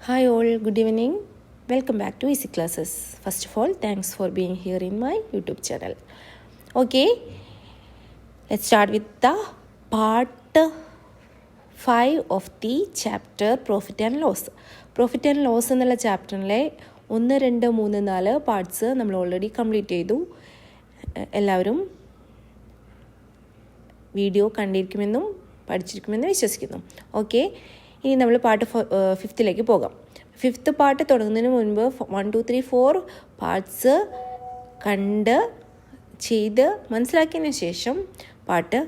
Hi all, good evening. Welcome back to Easy Classes. First of all, thanks for being here in my YouTube channel. Okay, let's start with the part 5 of the chapter Profit and Loss. Profit and Loss എന്നുള്ള ചാപ്റ്ററിലെ 1, 2, 3, 4 parts നമ്മൾ already complete ചെയ്തു. എല്ലാവരും video കണ്ടിരിക്കുമെന്നും പഠിച്ചിരിക്കുമെന്നും വിശ്വസിക്കുന്നു. Okay, ഇനി നമ്മൾ part 5ലേക്ക് പോകാം. 5th part തുടങ്ങുന്നതിന് മുൻപ് 1, 2, 3, 4 പാർട്സ് കണ്ട് ചെയ്ത് മനസ്സിലാക്കിയതിന് ശേഷം പാർട്ട്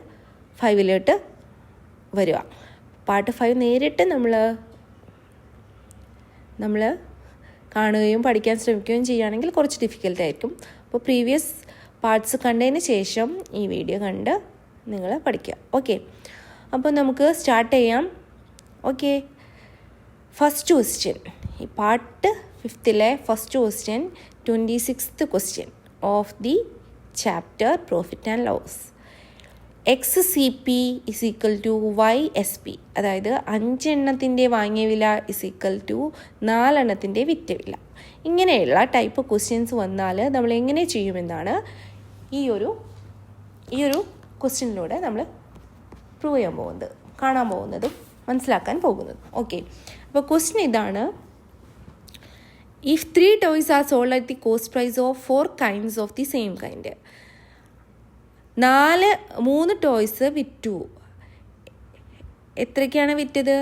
5ലോട്ട് വരിക. പാർട്ട് 5 നേരിട്ട് നമ്മൾ കാണുകയും പഠിക്കാൻ ശ്രമിക്കുകയും ചെയ്യുകയാണെങ്കിൽ കുറച്ച് ഡിഫിക്കൽട്ടായിരിക്കും. അപ്പോൾ പ്രീവിയസ് പാർട്സ് കണ്ടതിന് ശേഷം ഈ വീഡിയോ കണ്ട് നിങ്ങൾ പഠിക്കുക. ഓക്കെ, അപ്പോൾ നമുക്ക് സ്റ്റാർട്ട് ചെയ്യാം. ഓക്കെ, ഫസ്റ്റ് ക്വസ്റ്റ്യൻ, ഈ പാർട്ട് 5ലെ first question 26th question of the chapter profit and loss. X C P is equal to y S P, അതായത് 5 എണ്ണത്തിൻ്റെ വാങ്ങിയ വില ഇസ് ഈക്വൽ ടു 4 എണ്ണത്തിൻ്റെ വിറ്റ വില. ഇങ്ങനെയുള്ള ടൈപ്പ് ക്വസ്റ്റ്യൻസ് വന്നാൽ നമ്മൾ എങ്ങനെ ചെയ്യുമെന്നാണ് ഈ ഒരു ക്വസ്റ്റ്യനിലൂടെ നമ്മൾ പ്രൂവ് ചെയ്യാൻ പോകുന്നത്, കാണാൻ പോകുന്നതും മനസ്സിലാക്കാൻ പോകുന്നത്. ഓക്കെ, അപ്പോൾ ക്വസ്റ്റ്യൻ ഇതാണ്: if 3 toys are sold at the cost price of 4 kinds of the same kind. 3 toys വിറ്റു. എത്രയ്ക്കാണ് വിറ്റത്?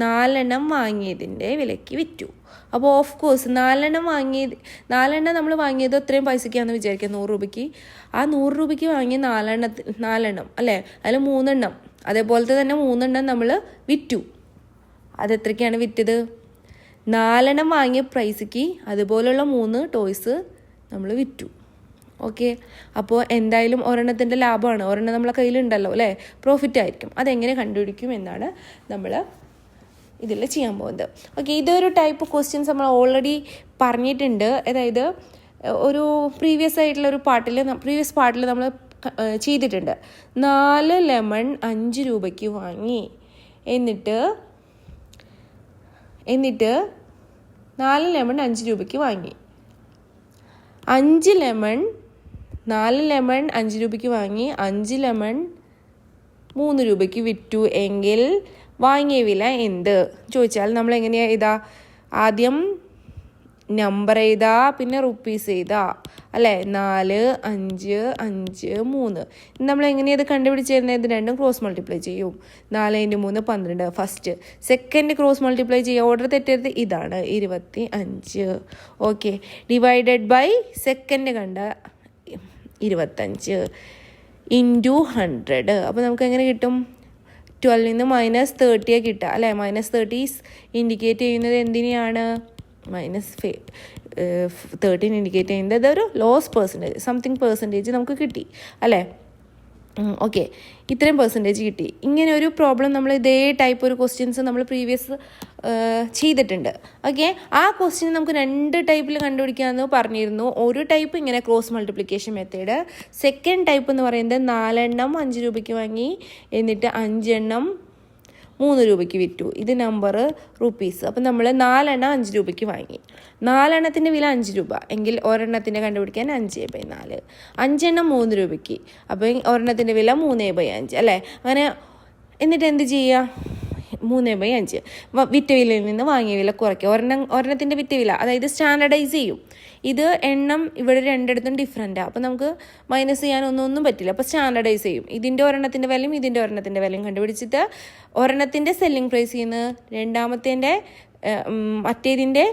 4 എണ്ണം വാങ്ങിയതിൻ്റെ വിലയ്ക്ക് വിറ്റു. അപ്പോൾ ഓഫ് കോഴ്സ് 4 എണ്ണം നമ്മൾ വാങ്ങിയത് എത്രയും പൈസയ്ക്കാണെന്ന് വിചാരിക്കുക, 100 രൂപയ്ക്ക്. ആ 100 രൂപയ്ക്ക് വാങ്ങിയ 4 എണ്ണം അല്ലേ, അതിൽ 3 എണ്ണം അതേപോലത്തെ തന്നെ 3 എണ്ണം നമ്മൾ വിറ്റു. അതെത്രയ്ക്കാണ് വിറ്റത്? 4 എണ്ണം വാങ്ങിയ പ്രൈസിക്ക് അതുപോലുള്ള 3 ടോയ്സ് നമ്മൾ വിറ്റു. ഓക്കെ, അപ്പോൾ എന്തായാലും ഒരെണ്ണത്തിൻ്റെ ലാഭമാണ്, ഒരെണ്ണം നമ്മളെ കയ്യിലുണ്ടല്ലോ അല്ലേ, പ്രോഫിറ്റ് ആയിരിക്കും. അതെങ്ങനെ കണ്ടുപിടിക്കും എന്നാണ് നമ്മൾ ഇതിൽ ചെയ്യാൻ പോകുന്നത്. ഓക്കെ, ഇതൊരു ടൈപ്പ് ക്വസ്റ്റ്യൻസ് നമ്മൾ ഓൾറെഡി പറഞ്ഞിട്ടുണ്ട്. അതായത് ഒരു പ്രീവിയസ് പാർട്ടിൽ നമ്മൾ ചെയ്തിട്ടുണ്ട്. 4 ലെമൺ 5 രൂപയ്ക്ക് വാങ്ങി. എന്നിട്ട് 4 ലെമൺ 5 രൂപയ്ക്ക് വാങ്ങി. 4 ലെമൺ 5 രൂപയ്ക്ക് വാങ്ങി, 5 ലെമൺ 3 രൂപയ്ക്ക് വിറ്റു എങ്കിൽ വാങ്ങിയ വില എന്ത് ചോദിച്ചാൽ നമ്മൾ എങ്ങനെയാ എഴുതാ? ആദ്യം നമ്പർ എഴുതാ, പിന്നെ റുപ്പീസ് എഴുതാ അല്ലേ. 4, 5, 5, 3. നമ്മൾ എങ്ങനെയത് കണ്ടുപിടിച്ചിരുന്നത്? ഇത് രണ്ടും ക്രോസ് മൾട്ടിപ്ലൈ ചെയ്യും. 4 × 3 12. ഫസ്റ്റ് സെക്കൻഡ് ക്രോസ് മൾട്ടിപ്ലൈ ചെയ്യുക. ഓർഡർ തെറ്റരുത്, ഇതാണ് 25. ഓക്കെ, ഡിവൈഡഡ് ബൈ സെക്കൻഡ് കണ്ട 25 ഇൻറ്റു 100. അപ്പോൾ നമുക്ക് എങ്ങനെ കിട്ടും? 12 നിന്ന് -30 കിട്ടുക അല്ലേ. -30 ഇൻഡിക്കേറ്റ് ചെയ്യുന്നത് എന്തിനെയാണ്? -13 ഇൻഡിക്കേറ്റ് ചെയ്യുന്നത് ഒരു ലോസ് പെർസെൻറ്റേജ്, സംതിങ് പെർസെൻറ്റേജ് നമുക്ക് കിട്ടി അല്ലേ. ഓക്കെ, ഇത്രയും പെർസെൻറ്റേജ് കിട്ടി. ഇങ്ങനെ ഒരു പ്രോബ്ലം നമ്മൾ ഇതേ ടൈപ്പ് ഒരു ക്വസ്റ്റ്യൻസ് നമ്മൾ പ്രീവിയസ് ചെയ്തിട്ടുണ്ട്. ഓക്കെ, ആ ക്വസ്റ്റ്യൻ നമുക്ക് 2 ടൈപ്പിൽ കണ്ടുപിടിക്കാമെന്ന് പറഞ്ഞിരുന്നു. ഒരു ടൈപ്പ് ഇങ്ങനെ cross multiplication method, second type എന്ന് പറയുന്നത് 4 എണ്ണം 5 രൂപയ്ക്ക് വാങ്ങി, എന്നിട്ട് 5 എണ്ണം 3 രൂപയ്ക്ക് വിറ്റു. ഇത് നമ്പർ റുപ്പീസ്. അപ്പം നമ്മൾ 4 എണ്ണം 5 രൂപയ്ക്ക് വാങ്ങി. 4 എണ്ണത്തിൻ്റെ വില 5 രൂപ എങ്കിൽ ഒരെണ്ണത്തിൻ്റെ കണ്ടുപിടിക്കാൻ 5/4. 5 എണ്ണം 3 രൂപയ്ക്ക്, അപ്പോൾ ഒരെണ്ണത്തിൻ്റെ വില 3/5 അല്ലേ. അങ്ങനെ എന്നിട്ട് എന്ത് ചെയ്യുക? 3/5 വിറ്റ വിലയിൽ നിന്ന് വാങ്ങിയ വില കുറയ്ക്കുക. ഒരെണ്ണത്തിൻ്റെ വിറ്റ വില, അതായത് സ്റ്റാൻഡർഡൈസ് ചെയ്യും. ഇത് എണ്ണം ഇവിടെ രണ്ടിടത്തും ഡിഫറൻറ്റാണ്, അപ്പോൾ നമുക്ക് മൈനസ് ചെയ്യാനൊന്നും പറ്റില്ല. അപ്പോൾ സ്റ്റാൻഡർഡൈസ് ചെയ്യും. ഇതിൻ്റെ ഒരെണ്ണത്തിൻ്റെ വിലയും ഇതിൻ്റെ ഒരെണ്ണത്തിൻ്റെ വിലയും കണ്ടുപിടിച്ചിട്ട് ഒരെണ്ണത്തിൻ്റെ സെല്ലിംഗ് പ്രൈസ് ചെയ്യുന്ന മറ്റേതിൻ്റെ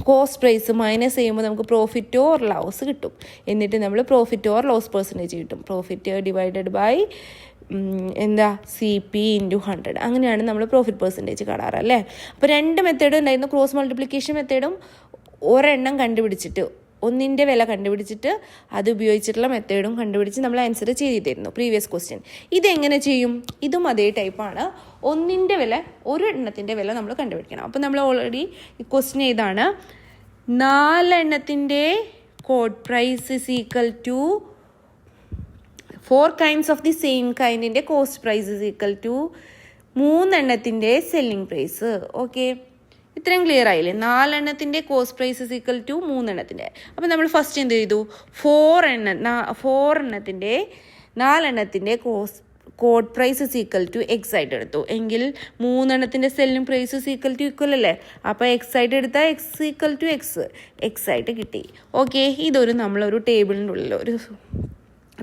കോസ്റ്റ് പ്രൈസ് മൈനസ് ചെയ്യുമ്പോൾ നമുക്ക് പ്രോഫിറ്റ് ഓർ ലോസ് കിട്ടും. എന്നിട്ട് നമ്മൾ പ്രോഫിറ്റ് ഓർ ലോസ് പെർസെൻറ്റേജ് കിട്ടും. Profit divided by CP × 100. അങ്ങനെയാണ് നമ്മൾ പ്രോഫിറ്റ് പെർസെൻറ്റേജ് കാണാറ് അല്ലേ. അപ്പോൾ 2 മെത്തേഡ് ഉണ്ടായിരുന്നു. ക്രോസ് മൾട്ടിപ്ലിക്കേഷൻ മെത്തേഡും ഒരെണ്ണം കണ്ടുപിടിച്ചിട്ട് ഒന്നിൻ്റെ വില കണ്ടുപിടിച്ചിട്ട് അത് ഉപയോഗിച്ചിട്ടുള്ള മെത്തേഡും കണ്ടുപിടിച്ച് നമ്മൾ ആൻസർ ചെയ്തിരുന്നു പ്രീവിയസ് ക്വസ്റ്റ്യൻ. ഇതെങ്ങനെ ചെയ്യും? ഇതും അതേ ടൈപ്പാണ്. ഒരെണ്ണത്തിൻ്റെ വില നമ്മൾ കണ്ടുപിടിക്കണം. അപ്പോൾ നമ്മൾ ഓൾറെഡി ഈ ക്വസ്റ്റ്യൻ ഇതാണ്: 4 എണ്ണത്തിൻ്റെ code price is equal to 4 kinds of the same കൈൻഡിൻ്റെ cost price is equal to 3 എണ്ണത്തിൻ്റെ സെല്ലിംഗ് പ്രൈസ്. ഓക്കെ, ഇത്രയും ക്ലിയർ ആയില്ലേ? 4 എണ്ണത്തിൻ്റെ cost price is equal to 3 എണ്ണത്തിൻ്റെ. അപ്പം നമ്മൾ ഫസ്റ്റ് എന്ത് ചെയ്തു? 4 എണ്ണത്തിൻ്റെ 4 എണ്ണത്തിൻ്റെ code price is equal to x ആയിട്ട് എടുത്തു. എങ്കിൽ 3 എണ്ണത്തിൻ്റെ selling price is equal to equal അല്ലേ? അപ്പോൾ എക്സ് ആയിട്ട് എടുത്താൽ എക്സ് ഈക്വൽ ടു എക്സ് ആയിട്ട് കിട്ടി. ഓക്കെ, ഇതൊരു നമ്മളൊരു ടേബിളിൻ്റെ ഉള്ളിൽ ഒരു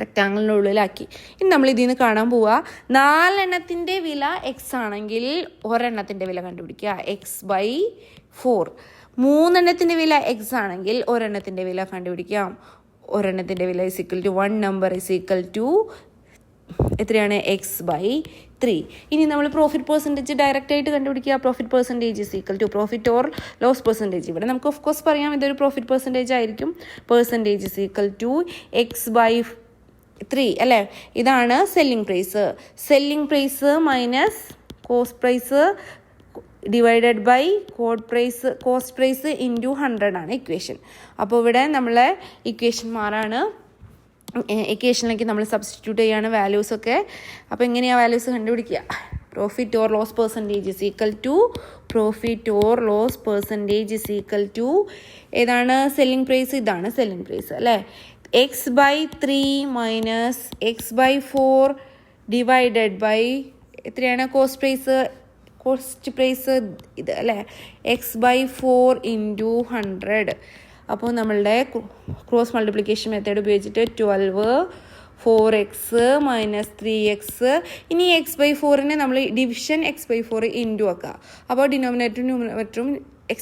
റെക്റ്റാങ്കിളിൻ്റെ ഉള്ളിലാക്കി. ഇനി നമ്മൾ ഇതിൽ നിന്ന് കാണാൻ പോവുക, 4 എണ്ണത്തിൻ്റെ വില എക്സ് ആണെങ്കിൽ ഒരെണ്ണത്തിൻ്റെ വില കണ്ടുപിടിക്കുക, x/4. 3 എണ്ണത്തിൻ്റെ വില എക്സ് ആണെങ്കിൽ ഒരെണ്ണത്തിൻ്റെ വില കണ്ടുപിടിക്കാം. ഒരെണ്ണത്തിൻ്റെ വില is equal to 1 number is equal to എത്രയാണ്? x/3. ഇനി നമ്മൾ പ്രോഫിറ്റ് പെർസെൻറ്റേജ് ഡയറക്റ്റ് ആയിട്ട് കണ്ടുപിടിക്കുക. Profit percentage is equal to profit or loss percentage. ഇവിടെ നമുക്ക് ഓഫ് കോഴ്സ് പറയാം ഇതൊരു പ്രോഫിറ്റ് പെർസെൻറ്റേജ് ആയിരിക്കും. Percentage is equal to x/3 അല്ലേ? ഇതാണ് selling price. Selling price minus cost price divided by cost price into 100 ആണ് ഇക്വേഷൻ. അപ്പോൾ ഇവിടെ നമ്മളെ ഇക്വേഷൻ മാറാണ്. ഇക്വേഷനിലേക്ക് നമ്മൾ സബ്സ്റ്റിറ്റ്യൂട്ട് ചെയ്യാണ് വാല്യൂസൊക്കെ. അപ്പോൾ എങ്ങനെയാണ് വാല്യൂസ് കണ്ടുപിടിക്കുക? Profit or loss percentage is equal to ഏതാണ് സെല്ലിംഗ് പ്രൈസ്? ഇതാണ് സെല്ലിംഗ് പ്രൈസ് അല്ലേ? x/3 minus x/4 divided by എത്രയാണ്? കോസ്റ്റ് പ്രൈസ് ഇത് അല്ലേ? x/4 into 100. അപ്പോൾ നമ്മളുടെ ക്രോസ് മൾട്ടിപ്ലിക്കേഷൻ മെത്തേഡ് ഉപയോഗിച്ചിട്ട് 12 4x മൈനസ് 3x. ഇനി x/4നെ നമ്മൾ ഡിവിഷൻ x/4 ഇൻറ്റു ആക്കുക. അപ്പോൾ ഡിനോമിനേറ്ററും ന്യൂമറേറ്ററും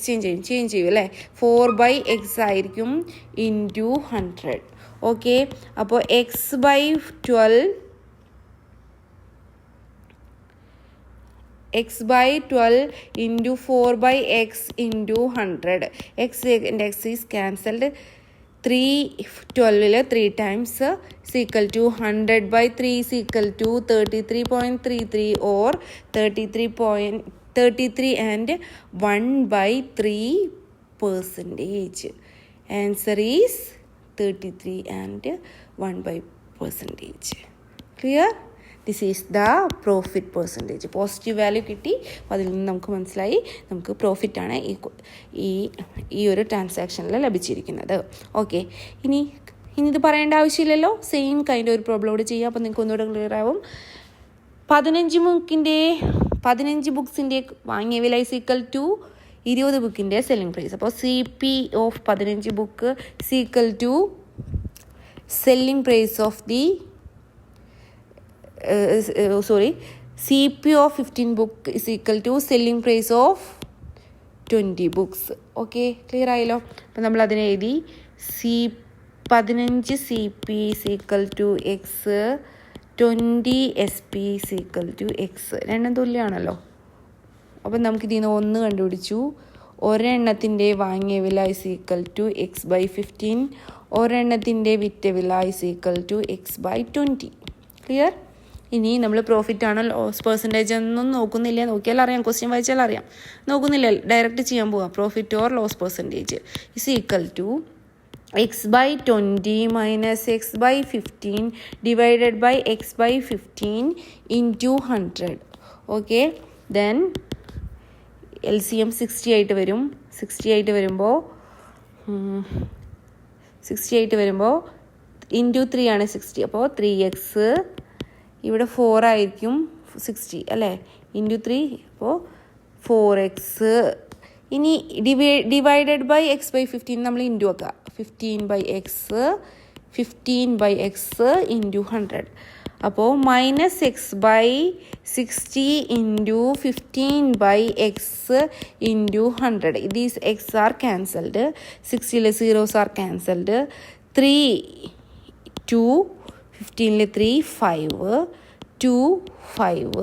ചേഞ്ച് ചെയ്യും അല്ലേ? 4/x ആയിരിക്കും ഇൻറ്റു 100. ഓക്കെ, അപ്പോൾ x/12 into 4/x into 100. x is cancelled. 12 3 times is equal to 100/3 is equal to 33.33 or 33 and 1/3%. Answer is 33 and 1/3%. Clear? This is the profit percentage. Positive value കിട്ടി. അപ്പോൾ അതിൽ നിന്ന് നമുക്ക് മനസ്സിലായി നമുക്ക് പ്രോഫിറ്റാണ് ഈ ഒരു ട്രാൻസാക്ഷനിൽ ലഭിച്ചിരിക്കുന്നത്. ഓക്കെ, ഇനി ഇത് പറയേണ്ട ആവശ്യമില്ലല്ലോ. സെയിം കൈൻഡ് ഒരു പ്രോബ്ലം കൂടെ ചെയ്യാം. അപ്പോൾ നിങ്ങൾക്ക് ഒന്നുകൂടെ ക്ലിയർ ആവും. 15 ബുക്സിൻ്റെ വാങ്ങിയ വില ഇസ് ഈക്വൽ ടു 20 ബുക്കിൻ്റെ സെല്ലിംഗ് പ്രൈസ്. അപ്പോൾ CP of 15 book is equal to selling price of the CP of 15 book is equal to selling price of 20 books. Okay, clear ആയല്ലോ? അപ്പം നമ്മൾ അതിനെ എഴുതി 15 CP is equal to X, 20 SP is equal to X. രണ്ടും തുല്യമാണല്ലോ. അപ്പം നമുക്കിതിൽ നിന്ന് 1 കണ്ടുപിടിച്ചു. ഒരെണ്ണത്തിൻ്റെ വാങ്ങിയ വില ഇസ് ഈക്വൽ ടു x/15. ഒരെണ്ണത്തിൻ്റെ വിറ്റ വില is equal to x/20. Clear? ഇനി നമ്മൾ പ്രോഫിറ്റ് ആണോ ലോസ് പെർസെൻറ്റേജ് ഒന്നും നോക്കുന്നില്ല. നോക്കിയാൽ അറിയാം, ക്വസ്റ്റ്യൻ വായിച്ചാൽ അറിയാം. നോക്കുന്നില്ല, ഡയറക്റ്റ് ചെയ്യാൻ പോവാം. Profit or loss percentage is equal to x/20 minus x/15 divided by x/15 into 100. Okay, then LCM 60 ആയിട്ട് വരും. 60 ആയിട്ട് വരുമ്പോൾ ഇൻറ്റു 3 ആണ് 60. അപ്പോൾ 3x ഇവിടെ 4 ആയിരിക്കും 60 അല്ലേ? ഇൻറ്റു 3 അപ്പോൾ 4x. ഇനി ഡിവൈഡഡ് ബൈ x/15 നമ്മൾ ഇൻറ്റു ആക്കുക. 15/x into 100. അപ്പോൾ minus x/60 into 15/x into 100. These x are cancelled. 60 zeros are cancelled. 3 2 15 3 5 2 5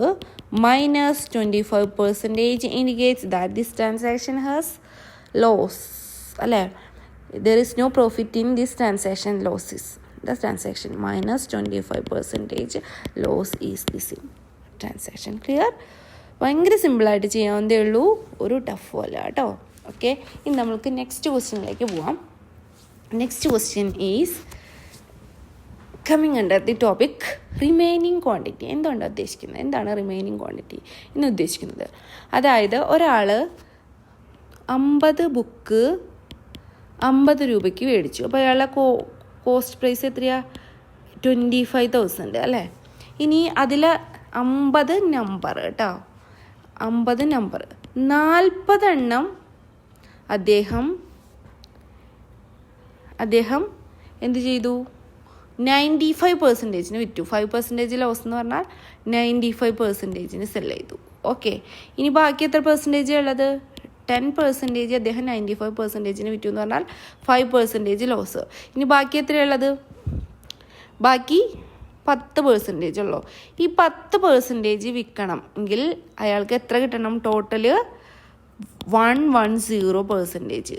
minus 25% indicates that this transaction has loss. അല്ലേ? There is no profit in this transaction. Losses. The transaction minus 25% loss is the same transaction. Clear? ഭയങ്കര സിമ്പിളായിട്ട് ചെയ്യാവുന്നതേ ഉള്ളൂ, ഒരു tough അല്ല കേട്ടോ. Okay, ഇനി നമുക്ക് നെക്സ്റ്റ് ക്വസ്റ്റ്യനിലേക്ക് പോവാം. Next question is coming under the topic remaining quantity. എന്താണ് റിമൈനിങ് ക്വാണ്ടിറ്റി എന്ന് ഉദ്ദേശിക്കുന്നത്? അതായത് ഒരാൾ 50 ബുക്ക് 50 രൂപയ്ക്ക് മേടിച്ചു. അപ്പോൾ അയാളുടെ കോസ്റ്റ് പ്രൈസ് എത്രയാണ്? 25,000 അല്ലേ. ഇനി അതിൽ 50 നമ്പർ കേട്ടോ, 50 നമ്പർ 40 എണ്ണം അദ്ദേഹം എന്ത് ചെയ്തു? 95% വിറ്റു. 5% ലോസ് എന്ന് പറഞ്ഞാൽ 95% സെൽ ചെയ്തു. ഓക്കെ, ഇനി ബാക്കി എത്ര പെർസെൻറ്റേജ് ഉള്ളത്? 10% അദ്ദേഹം 95% വിറ്റു എന്ന് പറഞ്ഞാൽ 5% ലോസ്. ഇനി ബാക്കി എത്രയുള്ളത്? ബാക്കി 10% ഉള്ളൂ. ഈ 10% വിൽക്കണം എങ്കിൽ അയാൾക്ക് എത്ര കിട്ടണം? ടോട്ടല് 110%.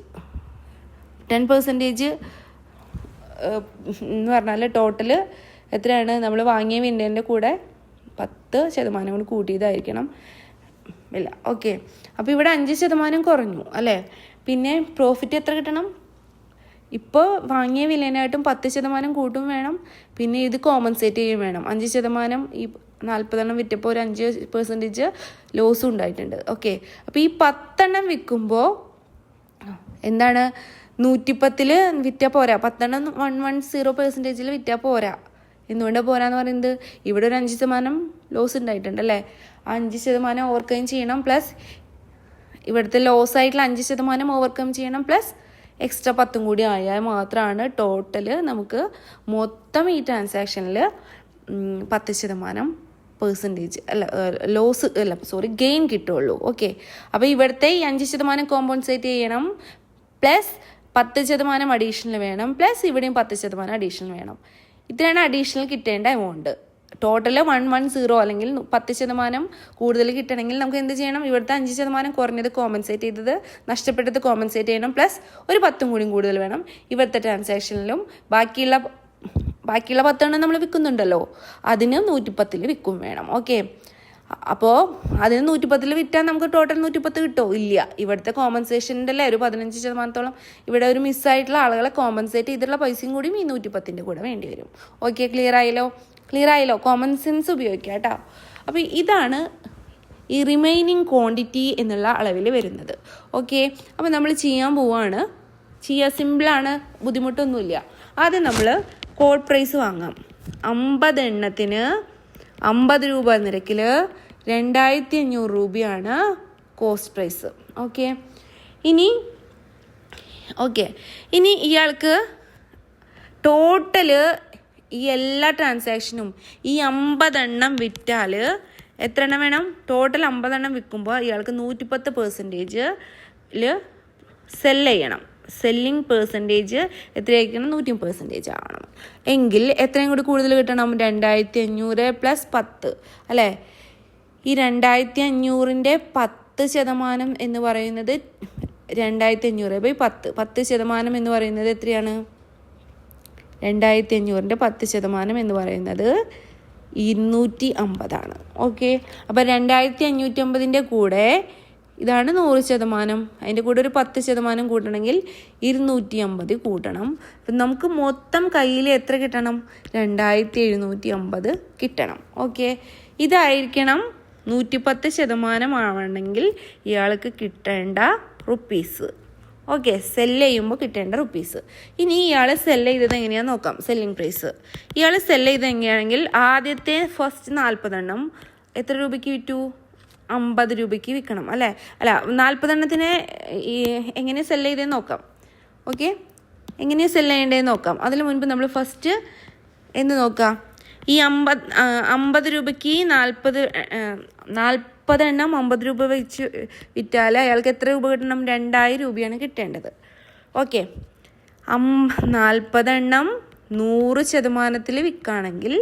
10% എന്ന് പറഞ്ഞാൽ ടോട്ടൽ എത്രയാണ്? നമ്മൾ വാങ്ങിയ വിൻ്റേൻ്റെ കൂടെ 10% കൊണ്ട് കൂട്ടിയതായിരിക്കണം വില. ഓക്കെ, അപ്പോൾ ഇവിടെ 5% കുറഞ്ഞു അല്ലേ. പിന്നെ പ്രോഫിറ്റ് എത്ര കിട്ടണം? ഇപ്പോൾ വാങ്ങിയ വിലേനായിട്ടും 10% കൂട്ടും വേണം, പിന്നെ ഇത് കോമ്പൻസേറ്റ് ചെയ്യുകയും വേണം. 5% ഈ 40 വിറ്റപ്പോൾ ഒരു 5% ലോസും ഉണ്ടായിട്ടുണ്ട്. ഓക്കെ, അപ്പോൾ ഈ 10 വിൽക്കുമ്പോൾ എന്താണ്? 110 വിറ്റാൽ പോരാ. 10 110% വിറ്റാൽ പോരാ. എന്തുകൊണ്ടാണ് പോരാന്ന് പറയുന്നത്? ഇവിടെ ഒരു 5% ലോസ് ഉണ്ടായിട്ടുണ്ട് അല്ലേ. 5% ഓവർകം ചെയ്യണം, പ്ലസ് ഇവിടുത്തെ ലോസ് ആയിട്ടുള്ള 5% ഓവർകം ചെയ്യണം, പ്ലസ് എക്സ്ട്രാ 10 കൂടി ആയാൽ മാത്രമാണ് ടോട്ടൽ നമുക്ക് മൊത്തം ഈ ട്രാൻസാക്ഷനിൽ 10% അല്ല ലോസ് അല്ല ഗെയിൻ കിട്ടുള്ളൂ. ഓക്കെ, അപ്പോൾ ഇവിടുത്തെ ഈ 5% കോമ്പൻസേറ്റ് ചെയ്യണം, പ്ലസ് 10% അഡീഷണൽ വേണം, പ്ലസ് ഇവിടെയും 10% അഡീഷണൽ വേണം. ഇത്രയാണ് അഡീഷണൽ കിട്ടേണ്ട എമൗണ്ട്. ടോട്ടൽ 110 അല്ലെങ്കിൽ 10% കൂടുതൽ കിട്ടണമെങ്കിൽ നമുക്ക് എന്ത് ചെയ്യണം? ഇവിടുത്തെ 5% കുറഞ്ഞത് കോമ്പൻസേറ്റ് ചെയ്തത്, നഷ്ടപ്പെട്ടത് കോമ്പൻസേറ്റ് ചെയ്യണം, പ്ലസ് ഒരു 10 കൂടി കൂടുതൽ വേണം. ഇവിടുത്തെ ട്രാൻസാക്ഷനിലും ബാക്കിയുള്ള 10 നമ്മൾ വിൽക്കുന്നുണ്ടല്ലോ, അതിന് 110 വിൽക്കും വേണം. ഓക്കെ, അപ്പോൾ അതിന് 110 വിറ്റാൽ നമുക്ക് ടോട്ടൽ 110 കിട്ടുമോ? ഇല്ല. ഇവിടുത്തെ കോമ്പൻസേഷൻ്റെ അല്ലേ ഒരു 15% ഇവിടെ ഒരു മിസ്സായിട്ടുള്ള ആളുകളെ കോമ്പൻസേറ്റ് ചെയ്തിട്ടുള്ള പൈസയും കൂടി ഈ 110 കൂടെ വേണ്ടി വരും. ഓക്കെ, ക്ലിയർ ആയല്ലോ? കോമൺ സെൻസ് ഉപയോഗിക്കുക കേട്ടോ. അപ്പോൾ ഇതാണ് ഈ റിമൈനിങ് ക്വാണ്ടിറ്റി എന്നുള്ള അളവിൽ വരുന്നത്. ഓക്കെ, അപ്പോൾ നമ്മൾ ചെയ്യാൻ പോവുകയാണ്. സിമ്പിളാണ്, ബുദ്ധിമുട്ടൊന്നുമില്ല. ആദ്യം നമ്മൾ കോൾ പ്രൈസ് വാങ്ങാം. 50 എണ്ണത്തിന് 50 രൂപ നിരക്കിൽ 2500 രൂപയാണ് കോസ്റ്റ് പ്രൈസ്. ഓക്കെ, ഇനി ഇയാൾക്ക് ടോട്ടല് ഈ എല്ലാ ട്രാൻസാക്ഷനും ഈ 50 എണ്ണം വിറ്റാൽ എത്ര എണ്ണം വേണം? ടോട്ടൽ 50 എണ്ണം വിൽക്കുമ്പോൾ ഇയാൾക്ക് 110% സെല് ചെയ്യണം. Selling percentage എത്രയായിരിക്കണം? 100% ആവണം. എങ്കിൽ എത്രയും കൂടി കൂടുതൽ കിട്ടണം? 2500 പ്ലസ് 10 അല്ലേ. ഈ 2500ൻ്റെ 10% എന്ന് പറയുന്നത് 2500/10. 10% എന്ന് പറയുന്നത് എത്രയാണ്? 2500ൻ്റെ 10% എന്ന് പറയുന്നത് 250 ആണ്. ഓക്കെ, അപ്പോൾ 2550ൻ്റെ കൂടെ ഇതാണ് 100%. അതിൻ്റെ കൂടെ ഒരു 10% കൂട്ടണമെങ്കിൽ 250 കൂട്ടണം. അപ്പം നമുക്ക് മൊത്തം കയ്യിൽ എത്ര കിട്ടണം? 2750 കിട്ടണം. ഓക്കെ, ഇതായിരിക്കണം 110% ആവണമെങ്കിൽ ഇയാൾക്ക് കിട്ടേണ്ട റുപ്പീസ്. ഓക്കെ, സെല്ല് ചെയ്യുമ്പോൾ കിട്ടേണ്ട റുപ്പീസ്. ഇനി ഇയാൾ സെല്ല് ചെയ്തത് എങ്ങനെയാണെന്ന് നോക്കാം. സെല്ലിംഗ് പ്രൈസ് ഇയാൾ സെല്ല് ചെയ്തത് എങ്ങനെയാണെങ്കിൽ ആദ്യത്തെ ഫസ്റ്റ് 40 എണ്ണം എത്ര രൂപയ്ക്ക് വിറ്റു? 50 രൂപയ്ക്ക് വിൽക്കണം അല്ലേ. 40 എണ്ണത്തിന് എങ്ങനെ സെല്ല് ചെയ്തതെന്ന് നോക്കാം. ഓക്കെ, എങ്ങനെയാണ് സെല്ല് ചെയ്യേണ്ടതെന്ന് നോക്കാം. അതിന് മുൻപ് നമ്മൾ ഫസ്റ്റ് എന്ത് നോക്കാം? ഈ 50 രൂപയ്ക്ക് 40 എണ്ണം 50 രൂപ വെച്ച് വിറ്റാൽ അയാൾക്ക് എത്ര രൂപ കിട്ടണം? 2000 രൂപയാണ് കിട്ടേണ്ടത്. ഓക്കെ, 40 എണ്ണം 100% വിൽക്കുകയാണെങ്കിൽ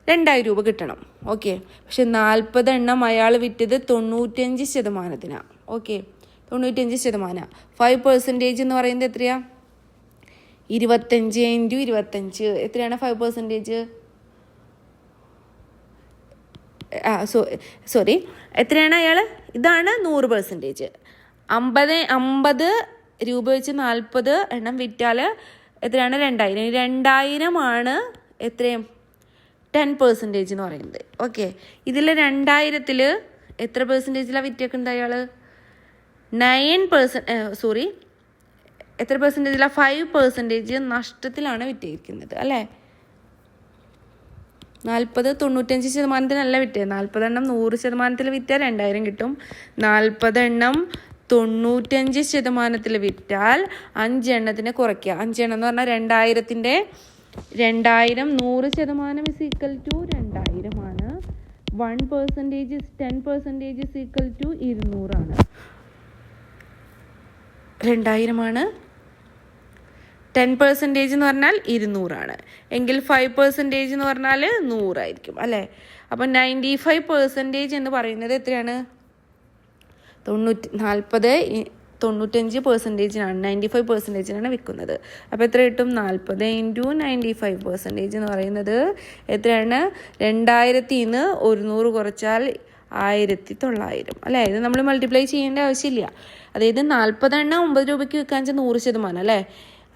2000 രൂപ കിട്ടണം. ഓക്കെ, പക്ഷെ 40 എണ്ണം അയാൾ വിറ്റത് 95%. ഓക്കെ, 95%. 5% എന്ന് പറയുന്നത് എത്രയാണ്? 25 × 25 എത്രയാണ് 5%? സോറി എത്രയാണ് അയാൾ? ഇതാണ് 100%. 50 രൂപ വെച്ച് 40 എണ്ണം വിറ്റാൽ എത്രയാണ്? 2000. 2000 എത്രയും 10% എന്ന് പറയുന്നത്. ഓക്കെ, ഇതിൽ 2000ൽ എത്ര പെർസെൻറ്റേജിലാണ് വിറ്റേക്കുന്നത് അയാൾ? എത്ര പെർസെൻറ്റേജിലാണ്? 5% നഷ്ടത്തിലാണ് വിറ്റിരിക്കുന്നത് അല്ലേ? 95% വിറ്റത്. 40 എണ്ണം 100% വിറ്റാൽ 2000 കിട്ടും. 40 എണ്ണം 95% വിറ്റാൽ 5 എണ്ണത്തിനെ കുറയ്ക്കുക. 5 എണ്ണം എന്ന് പറഞ്ഞാൽ 2000 100% is equal to 2000 ആണ്. 1% is 10% is equal to 200 ആണ്. 2000 ആണ്. 10% എന്ന് പറഞ്ഞാൽ 200 ആണ്. എങ്കിൽ 5% എന്ന് പറഞ്ഞാൽ 100 ആയിരിക്കും അല്ലേ? അപ്പം 95% എന്ന് പറയുന്നത് എത്രയാണ്? 95%-നാണ് 95%-നാണ് വിൽക്കുന്നത്. അപ്പോൾ എത്ര കിട്ടും? 40 × 95% എന്ന് പറയുന്നത് എത്രയാണ്? 2000 100 കുറച്ചാൽ 1900 അല്ലേ? ഇത് നമ്മൾ മൾട്ടിപ്ലൈ ചെയ്യേണ്ട ആവശ്യമില്ല. അതായത് 40 എണ്ണം 9 രൂപയ്ക്ക് വിൽക്കാൻ 100% അല്ലേ?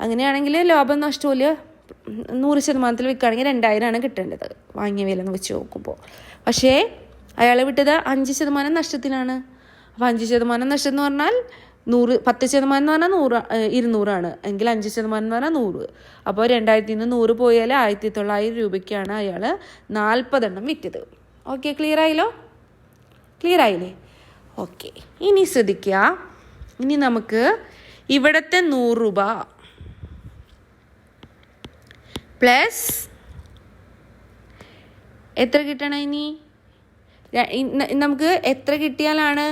അങ്ങനെയാണെങ്കിൽ ലാഭം നഷ്ടമില്ല. 100% വിൽക്കുകയാണെങ്കിൽ 2000 ആണ് കിട്ടേണ്ടത് വാങ്ങിയ വില എന്ന് വെച്ച് നോക്കുമ്പോൾ. പക്ഷേ അയാൾ വിട്ടത് 5% നഷ്ടത്തിലാണ്. അപ്പോൾ 5% നഷ്ടം എന്ന് പറഞ്ഞാൽ 10% എന്ന് പറഞ്ഞാൽ 200 ആണ്. എങ്കിൽ 5% എന്ന് പറഞ്ഞാൽ 100. അപ്പോൾ 2000 100 പോയാൽ 1900 രൂപയ്ക്കാണ് അയാൾ 40 എണ്ണം വിറ്റത്. ഓക്കെ, ക്ലിയർ ആയില്ലേ? ഓക്കെ, ഇനി ശ്രദ്ധിക്കുക. ഇനി നമുക്ക് ഇവിടുത്തെ 100 രൂപ പ്ലസ് എത്ര കിട്ടണം? ഇനി നമുക്ക് എത്ര കിട്ടിയാലാണ്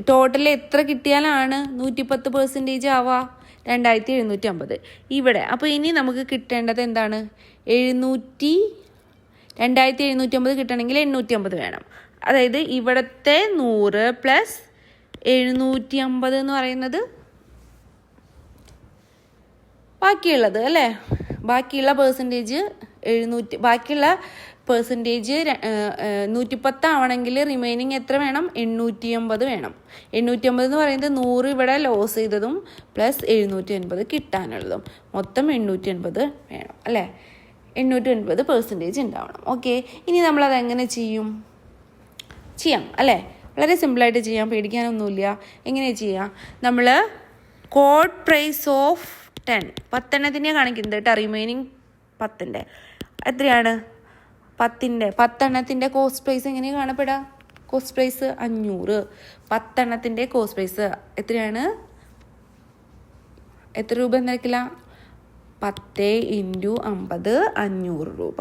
ടോട്ടൽ എത്ര കിട്ടിയാലാണ് 110% ആവുക? 2750 ഇവിടെ. അപ്പോൾ ഇനി നമുക്ക് കിട്ടേണ്ടത് എന്താണ്? 2750 കിട്ടണമെങ്കിൽ 850 വേണം. അതായത് ഇവിടുത്തെ 100 പ്ലസ് 750 എന്ന് പറയുന്നത് ബാക്കിയുള്ളത് അല്ലേ? ബാക്കിയുള്ള പെർസെൻറ്റേജ് 110 ആവണമെങ്കിൽ റിമൈനിങ് എത്ര വേണം? 850 വേണം. 850 എന്ന് പറയുന്നത് 100 ഇവിടെ ലോസ് ചെയ്തതും പ്ലസ് 780 കിട്ടാനുള്ളതും മൊത്തം 880 വേണം അല്ലേ? 880% ഉണ്ടാവണം. ഓക്കെ, ഇനി നമ്മളത് എങ്ങനെ ചെയ്യാം അല്ലേ? വളരെ സിമ്പിളായിട്ട് ചെയ്യാം, പേടിക്കാനൊന്നുമില്ല. എങ്ങനെ ചെയ്യാം? നമ്മൾ കോഡ് പ്രൈസ് ഓഫ് 10 എണ്ണത്തിനെ കാണിക്കുന്നത് കേട്ടോ. റിമൈനിങ് 10 എത്രയാണ്? 10 എണ്ണത്തിൻ്റെ കോസ്റ്റ് പ്രൈസ് എങ്ങനെയാണ് കാണപ്പെടുക? Cost price 500. 10 എണ്ണത്തിൻ്റെ കോസ്റ്റ് പ്രൈസ് എത്രയാണ്? എത്ര രൂപ എന്നറിയില്ല? 10 × 50 500 രൂപ.